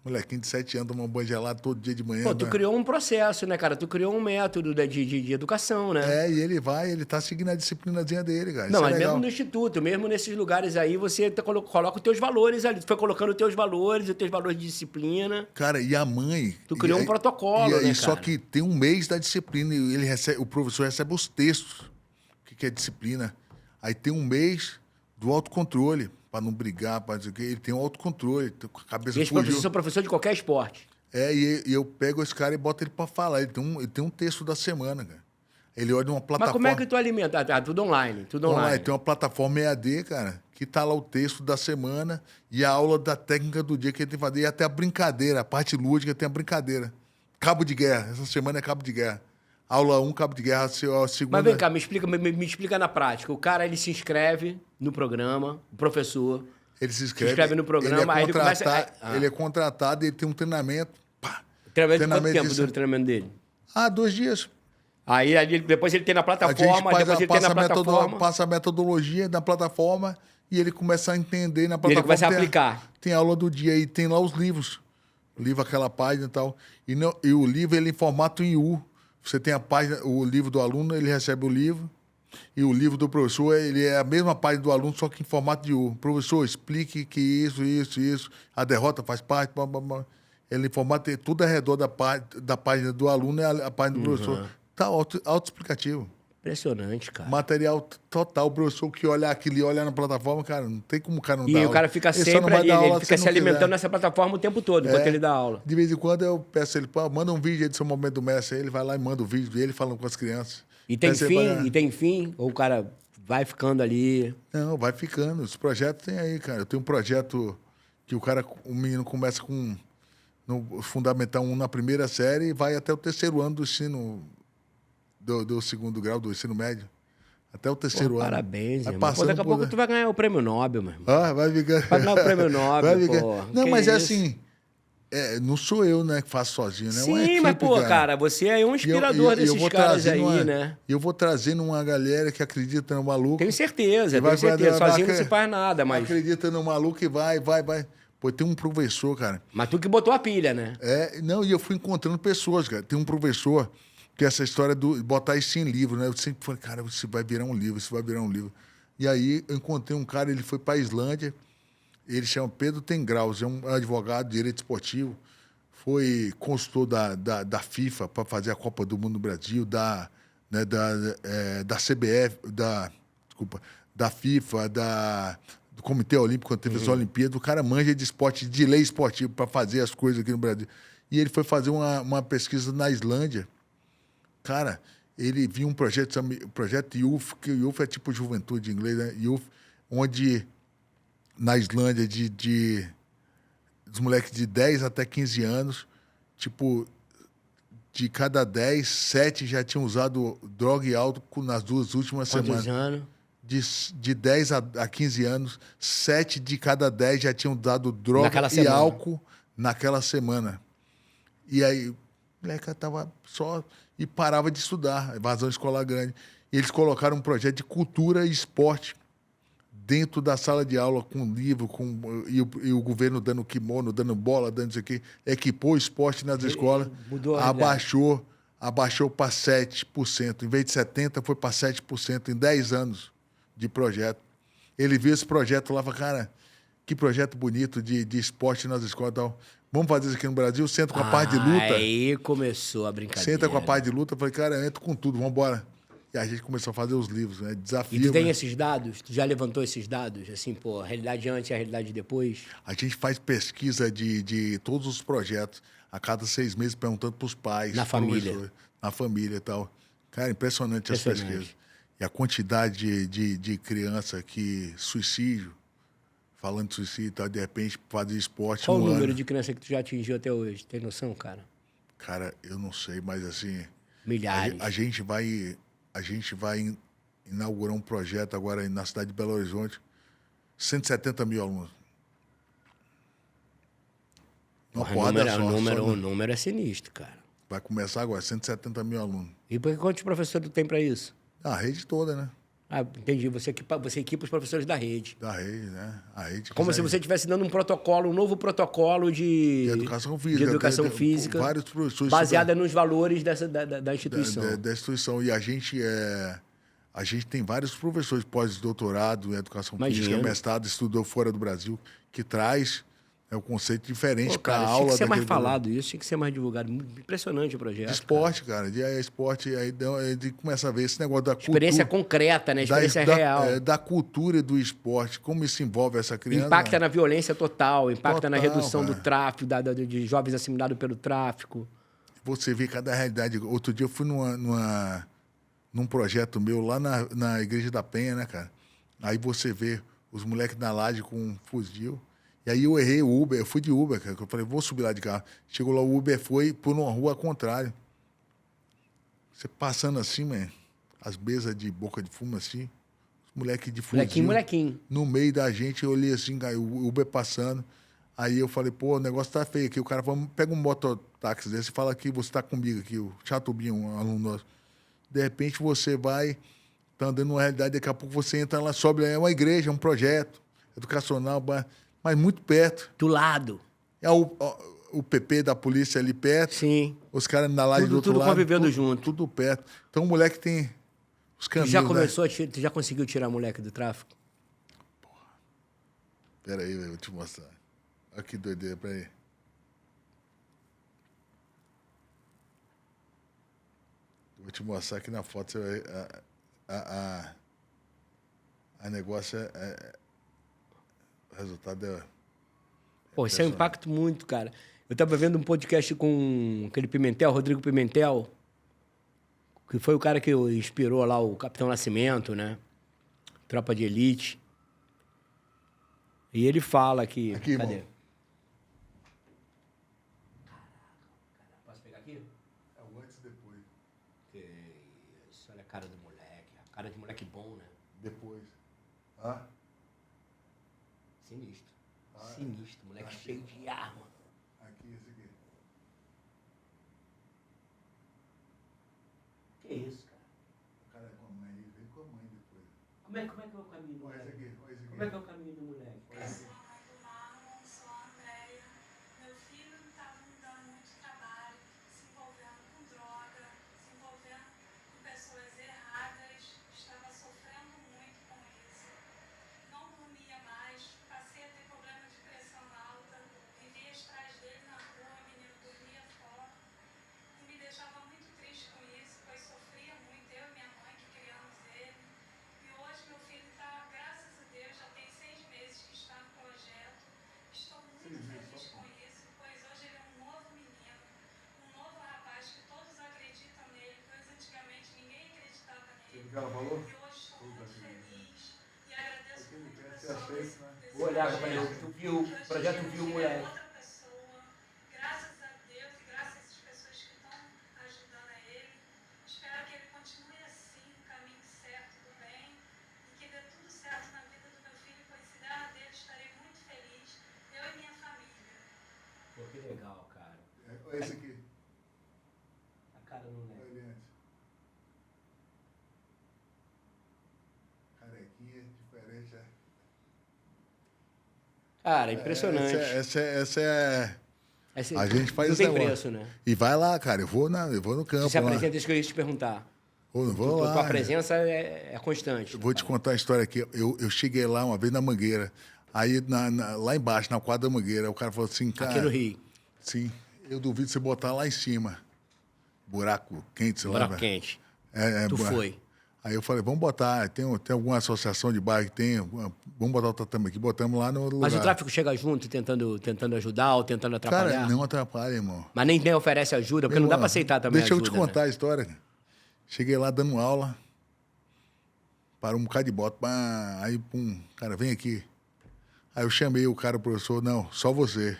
Molequinho de 7 anos toma um banho gelado todo dia de manhã. Pô, tu né? criou um processo, né, cara? Tu criou um método de educação, né? E ele tá seguindo a disciplinazinha dele, cara. Não, Isso é mas legal. mesmo no instituto, mesmo nesses lugares aí, você coloca os teus valores ali. Tu foi colocando os teus valores de disciplina. Cara, e a mãe... Tu criou um protocolo, né, Só cara? que tem um mês da disciplina e o professor recebe os textos. O que é disciplina? Aí tem um mês do autocontrole, para não brigar, para dizer o quê. Ele tem um autocontrole, com a cabeça E esse fugiu. professor é professor de qualquer esporte. E eu pego esse cara e boto ele para falar. Ele tem um texto da semana, cara. Ele olha uma plataforma... Mas como é que tu alimenta? Ah, tudo online, tudo online. Tem uma plataforma EAD, cara, que tá lá o texto da semana e a aula da técnica do dia que ele tem que fazer. E até a brincadeira, a parte lúdica tem a brincadeira. Cabo de guerra. Essa semana é cabo de guerra. Aula 1, cabo de guerra, a segunda... Mas vem cá, me explica na prática. O cara, ele se inscreve no programa, o professor... Ele se inscreve, no programa, aí ele começa... Ele é contratado, ele tem um treinamento. Treinamento de quanto tempo disso. dura o treinamento dele? 2 dias. Aí depois ele tem na A gente passa a metodologia na plataforma e ele começa a entender na E plataforma. ele começa a aplicar. Tem aula do dia e tem lá os livros. O livro, aquela página e tal. E o livro, ele é em formato IU. Você tem a página, o livro do aluno, ele recebe o livro. E o livro do professor, ele é a mesma página do aluno, só que em formato de U. Professor, explique que isso. A derrota faz parte. Blá, blá, blá. Ele em formato, tudo ao redor da página do aluno é a página do professor. Tá autoexplicativo. Impressionante, cara. Material total. O professor que olha aquilo e olha na plataforma, cara, não tem como o cara não dar E aula. o cara fica Ele só sempre não vai ali, dar ele aula fica se se não alimentando quiser. nessa plataforma o tempo todo, enquanto ele dá aula. De vez em quando eu peço ele, pô, manda um vídeo aí do seu momento do mestre. Aí ele vai lá e manda o vídeo dele falando com as crianças. E tem Aí você fim? vai- E tem fim? Ou o cara vai ficando ali? Não, vai ficando. Os projetos tem aí, cara. Eu tenho um projeto que o menino começa com no Fundamental 1 na primeira série e vai até o 3º ano do ensino do 2º grau, do ensino médio. Até o 3º ano. Parabéns, Vai irmão. Pô, passando daqui a por- pouco tu vai ganhar o prêmio Nobel, meu irmão. Vai ficar... Vai ganhar o prêmio Nobel, Vai ficar... pô. Não, Que mas é isso? assim... não sou eu, né, que faço sozinho, né? É uma Sim, equipe, mas, pô, cara, você é um inspirador desses caras aí, né? Eu vou trazendo uma galera que acredita no maluco. Tenho certeza, vai, tenho certeza. vai, Sozinho não se faz nada, mas... Acredita no maluco e vai. Pô, tem um professor, cara. Mas tu que botou a pilha, né? Não, e eu fui encontrando pessoas, cara. Tem um professor que essa história do botar isso em livro, né? Eu sempre falei, cara, isso vai virar um livro, isso vai virar um livro. E aí eu encontrei um cara, ele foi para a Islândia, ele chama Pedro Tengraus, é um advogado de direito esportivo, foi consultor da FIFA para fazer a Copa do Mundo no Brasil, da CBF, da FIFA, do Comitê Olímpico, quando teve as Olimpíadas. O cara manja de esporte, de lei esportiva para fazer as coisas aqui no Brasil. E ele foi fazer uma pesquisa na Islândia. Cara, ele viu um projeto Youth, que o Youth é tipo juventude em inglês, né? Youth, onde na Islândia, dos moleques de 10 até 15 anos, tipo, de cada 10, 7 já tinham usado droga e álcool nas 2 últimas semanas. Quantos anos? De 10 a 15 anos, 7 de cada 10 já tinham dado droga e álcool naquela semana. E aí, o moleque tava só... E parava de estudar, evasão escolar grande. E eles colocaram um projeto de cultura e esporte dentro da sala de aula, com livro, e o governo dando kimono, dando bola, dando isso aqui. Equipou o esporte nas escolas, abaixou para 7%. Em vez de 70%, foi para 7% em 10 anos de projeto. Ele viu esse projeto lá e falou, cara, que projeto bonito de esporte nas escolas e tal. Vamos fazer isso aqui no Brasil, senta com a parte de luta. Aí começou a brincadeira. Senta com a parte de luta, falei, cara, eu entro com tudo, vamos embora. E a gente começou a fazer os livros, né? Desafio. E tu tem esses dados? Tu já levantou esses dados? Assim, pô, a realidade antes e a realidade depois? A gente faz pesquisa de todos os projetos, a cada 6 meses, perguntando para os pais. Na família. Na família e tal. Cara, impressionante as pesquisas. E a quantidade de criança que suicídio, falando de suicídio e tal, de repente fazer esporte. Qual o número de criança que tu já atingiu até hoje? Tem noção, cara? Cara, eu não sei, mas assim... Milhares. A gente vai inaugurar um projeto agora na cidade de Belo Horizonte, 170 mil alunos. Uma porrada só. O número é sinistro, cara. Vai começar agora, 170 mil alunos. E quantos professores tu tem para isso? A rede toda, né? Ah, entendi. Você equipa os professores da rede. Da rede, né? A rede. Como se você estivesse dando um novo protocolo de educação física. De educação física. Vários professores. Baseada nos valores da instituição. Da instituição. E a gente tem vários professores pós-doutorado em educação física, mestrado, estudou fora do Brasil, que traz o conceito diferente para a aula. Tinha que ser mais falado isso, tinha que ser mais divulgado. Impressionante o projeto. De esporte, cara. De esporte, aí começa a ver esse negócio da cultura. Experiência concreta, né? Experiência real. Da cultura e do esporte. Como isso envolve essa criança. Impacta na violência total, impacta na redução do tráfico, de jovens assimilados pelo tráfico. Você vê cada realidade. Outro dia eu fui num projeto meu lá na Igreja da Penha, né, cara? Aí você vê os moleques na laje com um fuzil. E aí eu errei o Uber, eu fui de Uber, cara. Eu falei, vou subir lá de carro. Chegou lá, o Uber foi por uma rua ao contrário. Você passando assim, man, as mesas de boca de fumo assim, os moleques de fuzil. Molequinho. No meio da gente, eu olhei assim, o Uber passando. Aí eu falei, pô, o negócio tá feio aqui. O cara falou, pega um mototáxi desse e fala que você tá comigo aqui, o Chatubinho, um aluno nosso. De repente você vai, tá andando numa realidade, daqui a pouco você entra lá, sobe, é uma igreja, é um projeto educacional, mas muito perto. Do lado. É o PP da polícia ali perto. Sim. Os caras na laje do outro lado. Tudo convivendo junto. Tudo perto. Então o moleque tem os caminhos. Tu já conseguiu tirar o moleque do tráfico? Porra. Pera aí, eu vou te mostrar. Olha que doideira, pera aí. Vou te mostrar aqui na foto. Você vai, a negócio o resultado é... Pô, isso é um impacto muito, cara. Eu tava vendo um podcast com aquele Pimentel, Rodrigo Pimentel, que foi o cara que inspirou lá o Capitão Nascimento, né? Tropa de Elite. E ele fala que... Aqui, cadê? Irmão. Posso pegar aqui? É o antes e depois. Que isso, olha a cara do moleque. A cara de moleque bom, né? Depois. Sinistro. Sinistro. Moleque cheio de arma. Aqui, esse Como é que é o caminho do moleque? Como é que é o caminho do moleque? que ela falou? Vou olhar para ele. Tu viu, o projeto viu o moleque. Graças a Deus e graças a essas pessoas que estão ajudando a ele. Espero que ele continue assim, no caminho certo do bem. E que dê tudo certo na vida do meu filho, pois se der a dele, estarei muito feliz. Eu e minha família. Pô, que legal, cara. Olha esse aqui. A cara não lembra. Carequinha, diferente, é. Cara, impressionante. Essa é... Essa- A gente faz não esse tem negócio. preço, né? E vai lá, cara. Eu vou no campo. Você se lá. apresenta, isso que eu ia te perguntar. Eu vou lá. Tua presença é constante. Eu vou te contar uma história aqui. Eu cheguei lá uma vez na Mangueira. Aí, lá embaixo, na quadra da Mangueira, o cara falou assim, cara... Aqui no Rio. Sim. Eu duvido você botar lá em cima. Buraco quente, sei lá. Buraco velho. quente. Tu buraco. foi. Aí eu falei, vamos botar. Tem alguma associação de bairro que tem? Vamos botar o tatame aqui. Botamos lá no lugar. Mas o tráfico chega junto, tentando ajudar ou tentando atrapalhar? Cara, não atrapalha, irmão. Mas nem oferece ajuda, porque não dá pra aceitar também Deixa ajuda, eu te contar a história. Cara. Cheguei lá dando aula. Parou um bocado de bota. Aí, pum, cara, vem aqui. Aí eu chamei o cara, o professor, não, só você.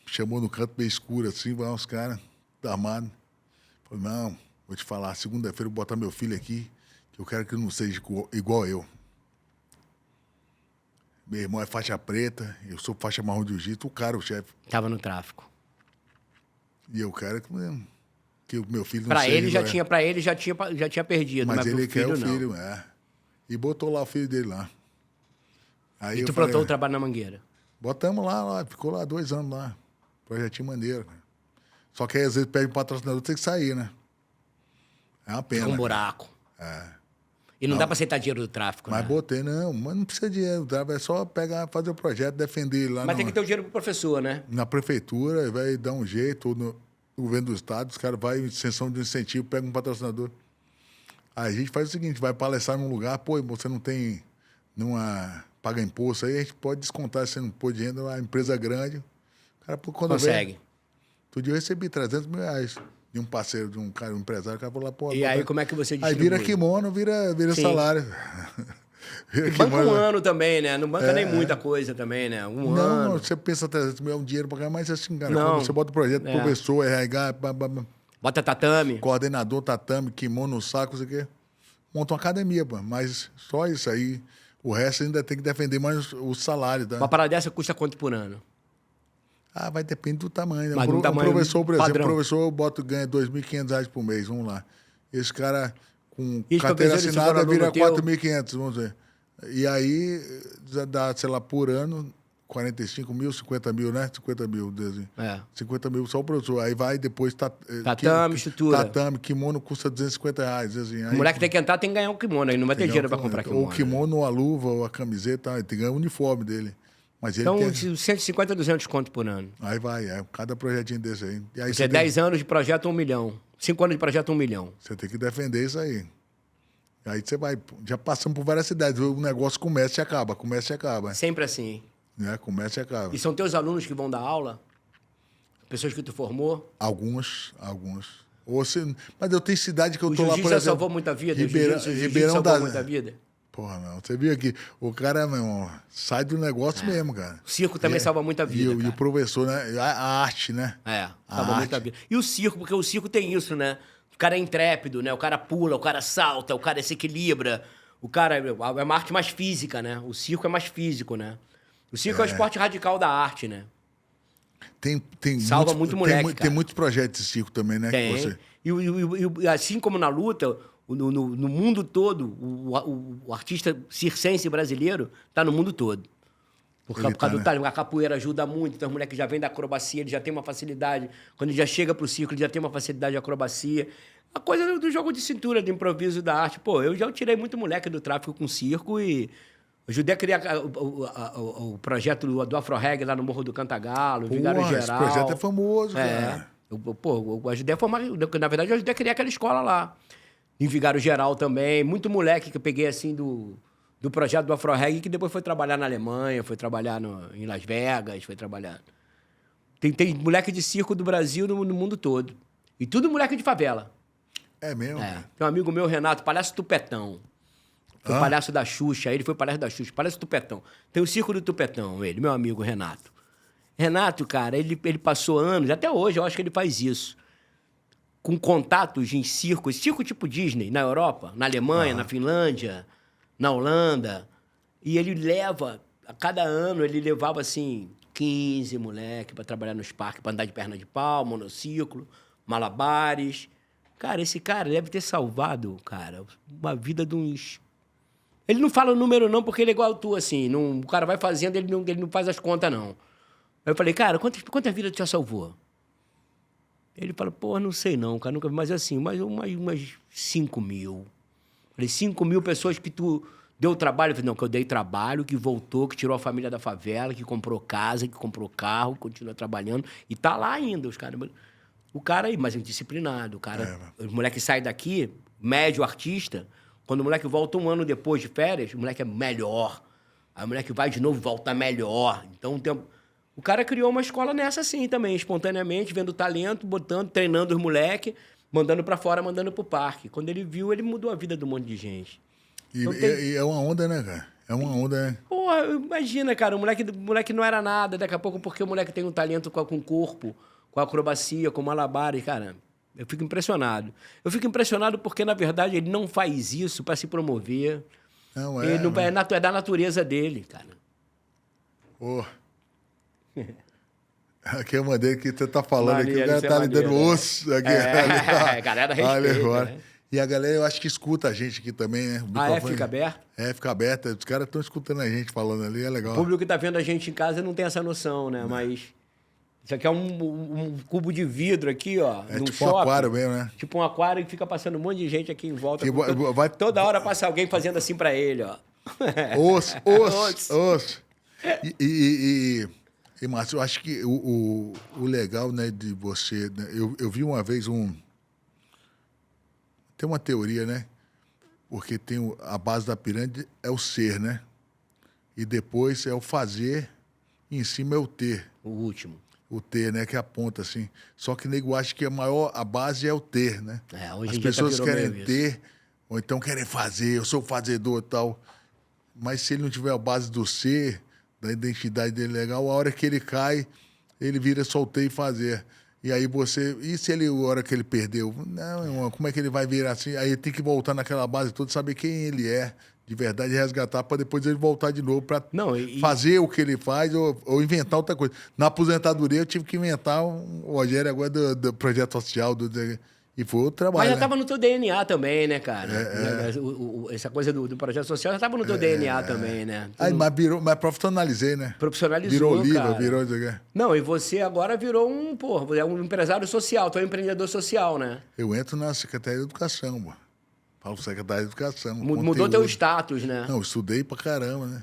Chamou no canto bem escuro, assim, vai uns caras, armados. Falei, não, vou te falar, segunda-feira eu vou botar meu filho aqui, que eu quero que ele não seja igual eu. Meu irmão é faixa preta, eu sou faixa marrom de jiu-jitsu, o cara, o chefe. Tava no tráfico. E eu quero que o meu filho não Pra seja ele, igual pra ele já tinha perdido, mas mas ele pro quer filho, o não. filho, é. E botou lá o filho dele lá. Aí E eu tu falei, plantou o trabalho na Mangueira. botamos lá, ficou lá 2 anos lá. Projetinho maneiro, cara. Só que aí, às vezes, pede um patrocinador, tem que sair, né? É uma pena. Fica um cara. buraco. E não dá pra aceitar dinheiro do tráfico, Mas né? botei, mas não precisa de dinheiro. É só pegar, fazer o projeto, defender ele lá Mas tem que ter o dinheiro pro professor, né? na prefeitura, vai dar um jeito, ou no governo do estado, os caras vão em extensão de incentivo, pega um patrocinador. Aí a gente faz o seguinte, vai palestrar num lugar, pô, você não tem paga imposto, aí a gente pode descontar, se não pôr dinheiro, uma empresa grande. O cara, quando Consegue. Outro dia eu recebi 300 mil reais de um parceiro, de um cara, um empresário, o cara falou lá, pô... E aí, como é que você Aí distribui? vira kimono, vira Sim. salário. Vira E banca kimono. um ano também, né? Não banca nem muita coisa também, né? Um Não, ano. você pensa 300 mil é um dinheiro pra cá, mas assim, cara, Não. quando você bota o projeto, professor, RH, Bota tatame. coordenador, tatame, kimono, saco, isso aqui, monta uma academia, pô, mas só isso aí. O resto ainda tem que defender mais o salário, tá? Uma parada dessa custa quanto por ano? Ah, vai depender do tamanho, né? Mas do tamanho Professor, por exemplo, padrão. o professor ganha R$ 2.500 por mês, vamos lá. Esse cara com E os carteira professores assinada seguram vira aluno teu? 4.500, vamos dizer. E aí já dá, sei lá, por ano, 45 mil, 50 mil, né? 50 mil, assim. 50 mil só o professor. Aí vai depois... Tatame, estrutura. Tatame, kimono custa R$ 250. Assim. Aí, O moleque tem que entrar, tem que ganhar um kimono. Aí não vai ter dinheiro pra comprar kimono. Ou o kimono, ou a luva, ou a camiseta, ele tem que ganhar o uniforme dele. Mas ele Então, tem... 150, 200 conto por ano. Aí vai, cada projetinho desse aí. E aí Você é tem- 10 anos de projeto, 1 milhão. 5 anos de projeto, 1 milhão. Você tem que defender isso aí. Aí você vai... Já passamos por várias cidades. O negócio começa e acaba, começa e acaba. Sempre assim. Né? Começa e acaba. E são teus alunos que vão dar aula? Pessoas que tu formou? Alguns. Mas eu tenho cidade que eu O tô lá, por jiu-jitsu já exemplo... salvou muita vida? Ribeirão, O jiu-jitsu Ribeirão salvou da... muita vida? Porra, não. Você viu aqui, o cara, meu irmão, sai do negócio mesmo, cara. O circo também salva muita vida, E o cara. professor, né? A arte, né? Salva A muita arte. vida. E o circo, porque o circo tem isso, né? O cara é intrépido, né? O cara pula, o cara salta, o cara se equilibra. O cara é uma arte mais física, né? O circo é mais físico, né? O circo é o esporte radical da arte, né? Tem Salva muito moleque, tem cara. muitos projetos de circo também, né? que Tem. você- E assim como na luta, no mundo todo, o artista circense brasileiro está no mundo todo. Por Ele causa tá, do talento. A capoeira ajuda muito, então os moleques já vêm da acrobacia, ele já tem uma facilidade. Quando ele já chega pro circo, ele já tem uma facilidade de acrobacia. A coisa do jogo de cintura, do improviso da arte. Pô, eu já tirei muito moleque do tráfico com circo e ajudei a criar o projeto do Afro Reggae lá no Morro do Cantagalo, Vigário Porra, Geral. esse projeto é famoso, É. cara. Eu ajudei a formar. Na verdade, eu ajudei a criar aquela escola lá. Em Vigário Geral também. Muito moleque que eu peguei assim do projeto do Afro Reggae, que depois foi trabalhar na Alemanha, foi trabalhar em Las Vegas, foi trabalhar. Tem moleque de circo do Brasil no mundo todo. E tudo moleque de favela. É mesmo? É. Cara? Tem um amigo meu, Renato, palhaço Tupetão. Foi palhaço da Xuxa, ele foi palhaço da Xuxa, palhaço Tupetão. Tem o circo do Tupetão, ele, meu amigo Renato. Renato, cara, ele passou anos, até hoje eu acho que ele faz isso, com contatos em circos, circo tipo Disney, na Europa, na Alemanha, na Finlândia, na Holanda. E ele leva, a cada ano, ele levava, assim, 15 moleque para trabalhar nos parques, para andar de perna de pau, monociclo, malabares. Cara, esse cara deve ter salvado, cara, uma vida de uns... Ele não fala o número não, porque ele é igual tu, assim. Não, o cara vai fazendo, ele não faz as contas, não. Aí eu falei, cara, quantas vidas tu já salvou? Ele fala, pô, não sei não, cara, nunca vi. Mas assim, umas 5 mil. Falei, 5 mil pessoas que tu deu trabalho? Eu falei, não, que eu dei trabalho, que voltou, que tirou a família da favela, que comprou casa, que comprou carro, continua trabalhando. E tá lá ainda, os caras. O cara aí, mas indisciplinado. O cara, o moleque sai daqui, médio artista, quando o moleque volta um ano depois de férias, o moleque é melhor. Aí o moleque vai de novo, volta melhor. Então, o cara criou uma escola nessa assim também, espontaneamente, vendo talento, botando, treinando os moleques, mandando pra fora, mandando pro parque. Quando ele viu, ele mudou a vida de um monte de gente. E, Então, e é uma onda, né, cara? É uma onda, né? Porra, imagina, cara, o moleque não era nada, daqui a pouco, porque o moleque tem um talento com o corpo, com a acrobacia, com malabares, cara, eu fico impressionado. Eu fico impressionado porque, na verdade, ele não faz isso para se promover. Não Ele não, né? é da natureza dele, cara. Pô. Aqui é uma maneira que você tá falando Maneiro, aqui, o cara isso é tá lhe dando maneiro, osso. Aqui, a galera respeita, agora. né? E a galera, eu acho que escuta a gente aqui também, né? O microfone- Fica aberto? É, fica aberto. Os caras estão escutando a gente falando ali, é legal. O público que tá vendo a gente em casa não tem essa noção, né? Mas isso aqui é um cubo de vidro aqui, ó, É num tipo shopping. um aquário mesmo, né? Tipo um aquário que fica passando um monte de gente aqui em volta. Que vai- Toda hora passa alguém fazendo assim pra ele, ó. Osso. E Márcio, eu acho que o legal, né, de você... Né, eu vi uma vez tem uma teoria, né? Porque tem a base da pirâmide é o ser, né? E depois é o fazer, e em cima é o ter. O último. O ter, né? Que aponta assim. Só que nego acha que a base é o ter, né? Hoje As em dia pessoas virou querem meio isso. ter, ou então querem fazer, eu sou fazedor e tal. Mas se ele não tiver a base do ser, da identidade dele legal, a hora que ele cai, ele vira só o ter e fazer. E aí você... E se ele, a hora que ele perdeu? Não, irmão, como é que ele vai virar assim? Aí tem que voltar naquela base toda, saber quem ele é, de verdade, e resgatar, para depois ele voltar de novo, para fazer o que ele faz ou inventar outra coisa. Na aposentadoria, eu tive que inventar o Rogério agora do projeto social, e foi outro trabalho. Mas já né? estava no teu DNA também, né, cara? Essa coisa do projeto social já estava no teu DNA também, né? Aí, mas profissionalizei, né? Profissionalizou, Virou livro, cara. virou isso aqui. Não, e você agora virou um empresário social, tu é um empreendedor social, né? Eu entro na Secretaria de Educação, pô. Falo Secretaria de Educação. Mudou conteúdo. teu status, né? Não, eu estudei pra caramba, né?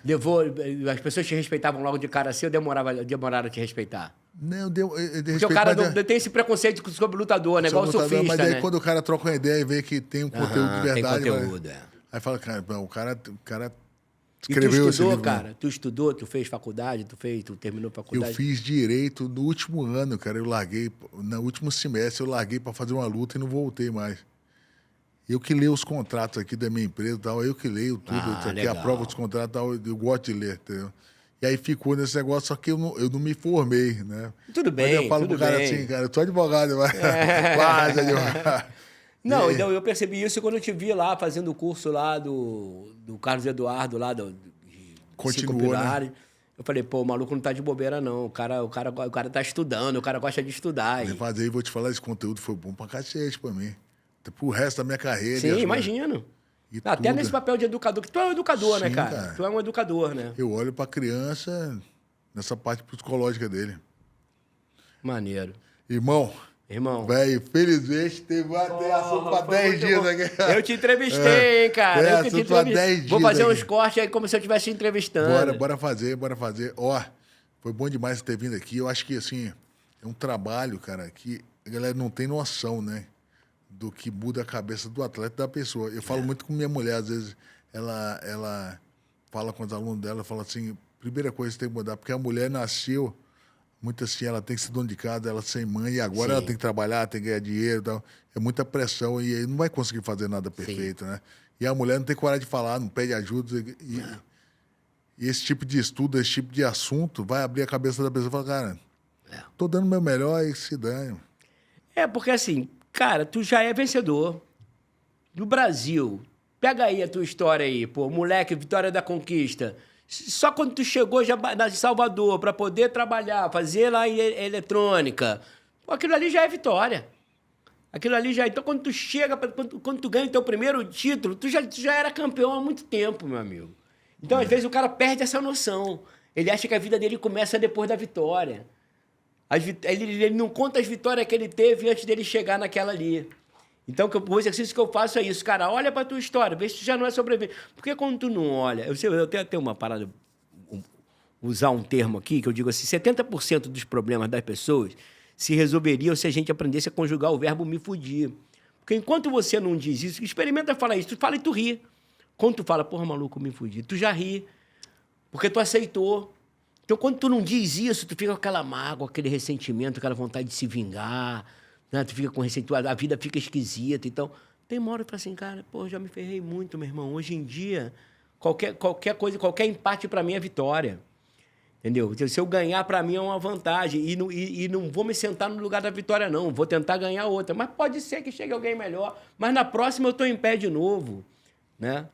As pessoas te respeitavam logo de cara assim ou demoraram a te respeitar? Não, Porque o cara tem esse preconceito sobre lutador, né? Igual o surfista, mas aí né? quando o cara troca uma ideia e vê que tem um conteúdo de verdade... Tem conteúdo, Aí fala, cara, o cara E escreveu tu esse estudou, livro. cara? Tu estudou, tu fez faculdade, tu terminou Eu faculdade? fiz direito no último ano, cara. Eu larguei, no último semestre, eu larguei pra fazer uma luta e não voltei mais. Eu que leio os contratos aqui da minha empresa, tal, eu que leio tudo, isso aqui, legal. aprovo os contratos, tal, eu gosto de ler, entendeu? E aí ficou nesse negócio, só que eu não me formei, né? Tudo bem, Mas eu falo tudo pro cara bem. assim, cara, eu sou advogado, mas quase advogado. Não, então eu percebi isso quando eu te vi lá fazendo o curso lá do Carlos Eduardo, lá de Continuou, 5 pilares. Eu falei, pô, o maluco não tá de bobeira, não. O cara tá estudando, o cara gosta de estudar. Fazer, vou te falar, esse conteúdo foi bom pra cacete pra mim. pro resto da minha carreira. Sim, imagino. Até tudo. nesse papel de educador, que tu é um educador, né, Sim, cara? cara. Tu é um educador, né? Eu olho pra criança nessa parte psicológica dele. Maneiro. Irmão, velho, felizmente teve até assunto pra 10 dias aqui. Eu te entrevistei, hein, cara. Eu que te assunto pra 10 entrevistei. dias Vou fazer aqui. uns cortes aí como se eu estivesse entrevistando. Bora fazer. Ó, foi bom demais você ter vindo aqui. Eu acho que, assim, é um trabalho, cara, que a galera não tem noção, né? Do que muda a cabeça do atleta e da pessoa. Eu falo muito com minha mulher, às vezes, ela fala com os alunos dela, fala assim, primeira coisa que tem que mudar, porque a mulher nasceu, muito assim, ela tem que ser dona de casa, ela sem mãe, e agora Sim. ela tem que trabalhar, tem que ganhar dinheiro e tal. É muita pressão e aí não vai conseguir fazer nada perfeito, né? E a mulher não tem coragem de falar, não pede ajuda. E esse tipo de estudo, esse tipo de assunto vai abrir a cabeça da pessoa e falar, cara, tô dando o meu melhor e se dane. É, porque assim, cara, tu já é vencedor. Do Brasil. Pega aí a tua história aí, pô. Moleque, Vitória da Conquista. Só quando tu chegou já em Salvador pra poder trabalhar, fazer lá em eletrônica. Pô, aquilo ali já é vitória. Aquilo ali já... Então, quando tu chega, quando tu ganha o teu primeiro título, tu já era campeão há muito tempo, meu amigo. Então, às vezes, o cara perde essa noção. Ele acha que a vida dele começa depois da vitória. Ele não conta as vitórias que ele teve antes dele chegar naquela ali. Então, o exercício que eu faço é isso. Cara, olha pra tua história, vê se tu já não é sobrevivente. Porque quando tu não olha... Eu tenho até uma parada... Usar um termo aqui, que eu digo assim, 70% dos problemas das pessoas se resolveriam se a gente aprendesse a conjugar o verbo me fudir. Porque enquanto você não diz isso, experimenta falar isso, tu fala e tu ri. Quando tu fala, porra, maluco, me fudi, tu já ri. Porque tu aceitou. Então, quando tu não diz isso, tu fica com aquela mágoa, aquele ressentimento, aquela vontade de se vingar, né? Tu fica com ressentimento, a vida fica esquisita. Então, tem uma hora que tu fala assim, cara, pô, já me ferrei muito, meu irmão. Hoje em dia, qualquer coisa, qualquer empate pra mim é vitória. Entendeu? Se eu ganhar, pra mim é uma vantagem. E não vou me sentar no lugar da vitória, não. Vou tentar ganhar outra. Mas pode ser que chegue alguém melhor. Mas na próxima eu tô em pé de novo, né?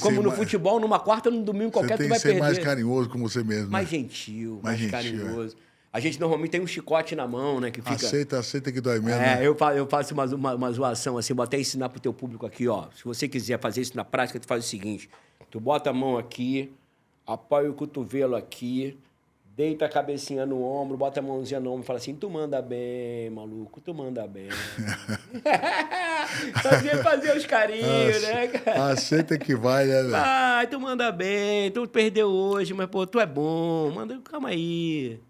Como no futebol, numa quarta, num domingo qualquer, tu vai perder. Você tem que ser mais carinhoso com você mesmo. Mais né? gentil, mais carinhoso. A gente normalmente tem um chicote na mão, né? Que fica... Aceita que dói mesmo. Né? Eu faço uma zoação assim, vou até ensinar pro teu público aqui, ó. Se você quiser fazer isso na prática, tu faz o seguinte. Tu bota a mão aqui, apoia o cotovelo aqui, deita a cabecinha no ombro, bota a mãozinha no ombro e fala assim, tu manda bem, maluco, tu manda bem. fazer os carinhos, né, cara? Aceita que vai, né, velho? Ai, tu manda bem, tu perdeu hoje, mas, pô, tu é bom, calma aí.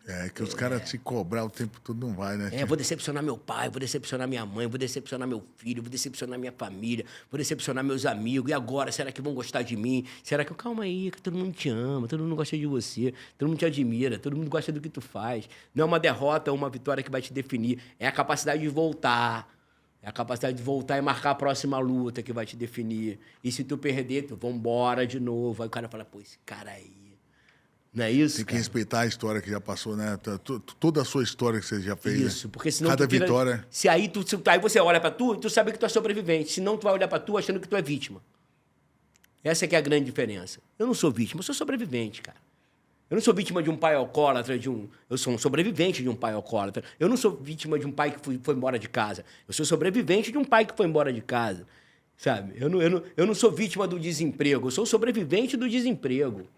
É, que os caras se cobrar o tempo todo não vai, né? Vou decepcionar meu pai, vou decepcionar minha mãe, vou decepcionar meu filho, vou decepcionar minha família, vou decepcionar meus amigos. E agora, será que vão gostar de mim? Será que... Calma aí, que todo mundo te ama, todo mundo gosta de você, todo mundo te admira, todo mundo gosta do que tu faz. Não é uma derrota ou uma vitória que vai te definir, é a capacidade de voltar. É a capacidade de voltar e marcar a próxima luta que vai te definir. E se tu perder, tu vambora de novo. Aí o cara fala, pô, esse cara aí... Não é isso, Tem que respeitar a história que já passou, né? Toda a sua história que você já fez. Isso, né? porque senão... Cada vitória... Aí você olha pra tu e tu sabe que tu é sobrevivente. Senão tu vai olhar pra tu achando que tu é vítima. Essa que é a grande diferença. Eu não sou vítima, eu sou sobrevivente, cara. Eu não sou vítima de um pai alcoólatra, eu sou um sobrevivente de um pai alcoólatra. Eu não sou vítima de um pai que foi embora de casa. Eu sou sobrevivente de um pai que foi embora de casa. Sabe? Eu não sou vítima do desemprego, eu sou sobrevivente do desemprego.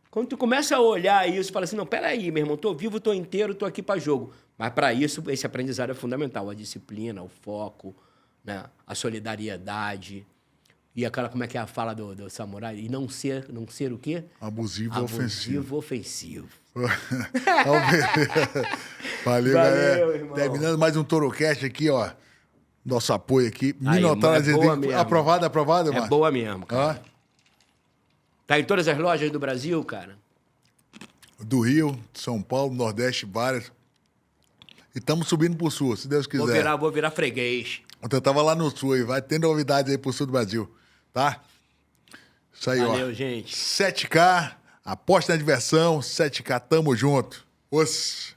Quando tu começa a olhar isso, fala assim, não, peraí, meu irmão, tô vivo, tô inteiro, tô aqui para jogo. Mas para isso, esse aprendizado é fundamental. A disciplina, o foco, né? A solidariedade. E aquela, como é que é a fala do samurai? E não ser o quê? Abusivo ofensivo. Ofensivo. Valeu, galera. Irmão. Terminando mais um Torocast aqui, ó. Nosso apoio aqui. Minotauro aprovado, mano. É boa mesmo, cara. Ó. Tá em todas as lojas do Brasil, cara? Do Rio, São Paulo, Nordeste, várias. E estamos subindo pro Sul, se Deus quiser. Vou virar freguês. Ontem eu tava lá no Sul e vai tendo novidades aí pro Sul do Brasil, tá? Isso aí, Valeu, ó. gente. 7K, aposta na diversão, 7K, tamo junto. Os...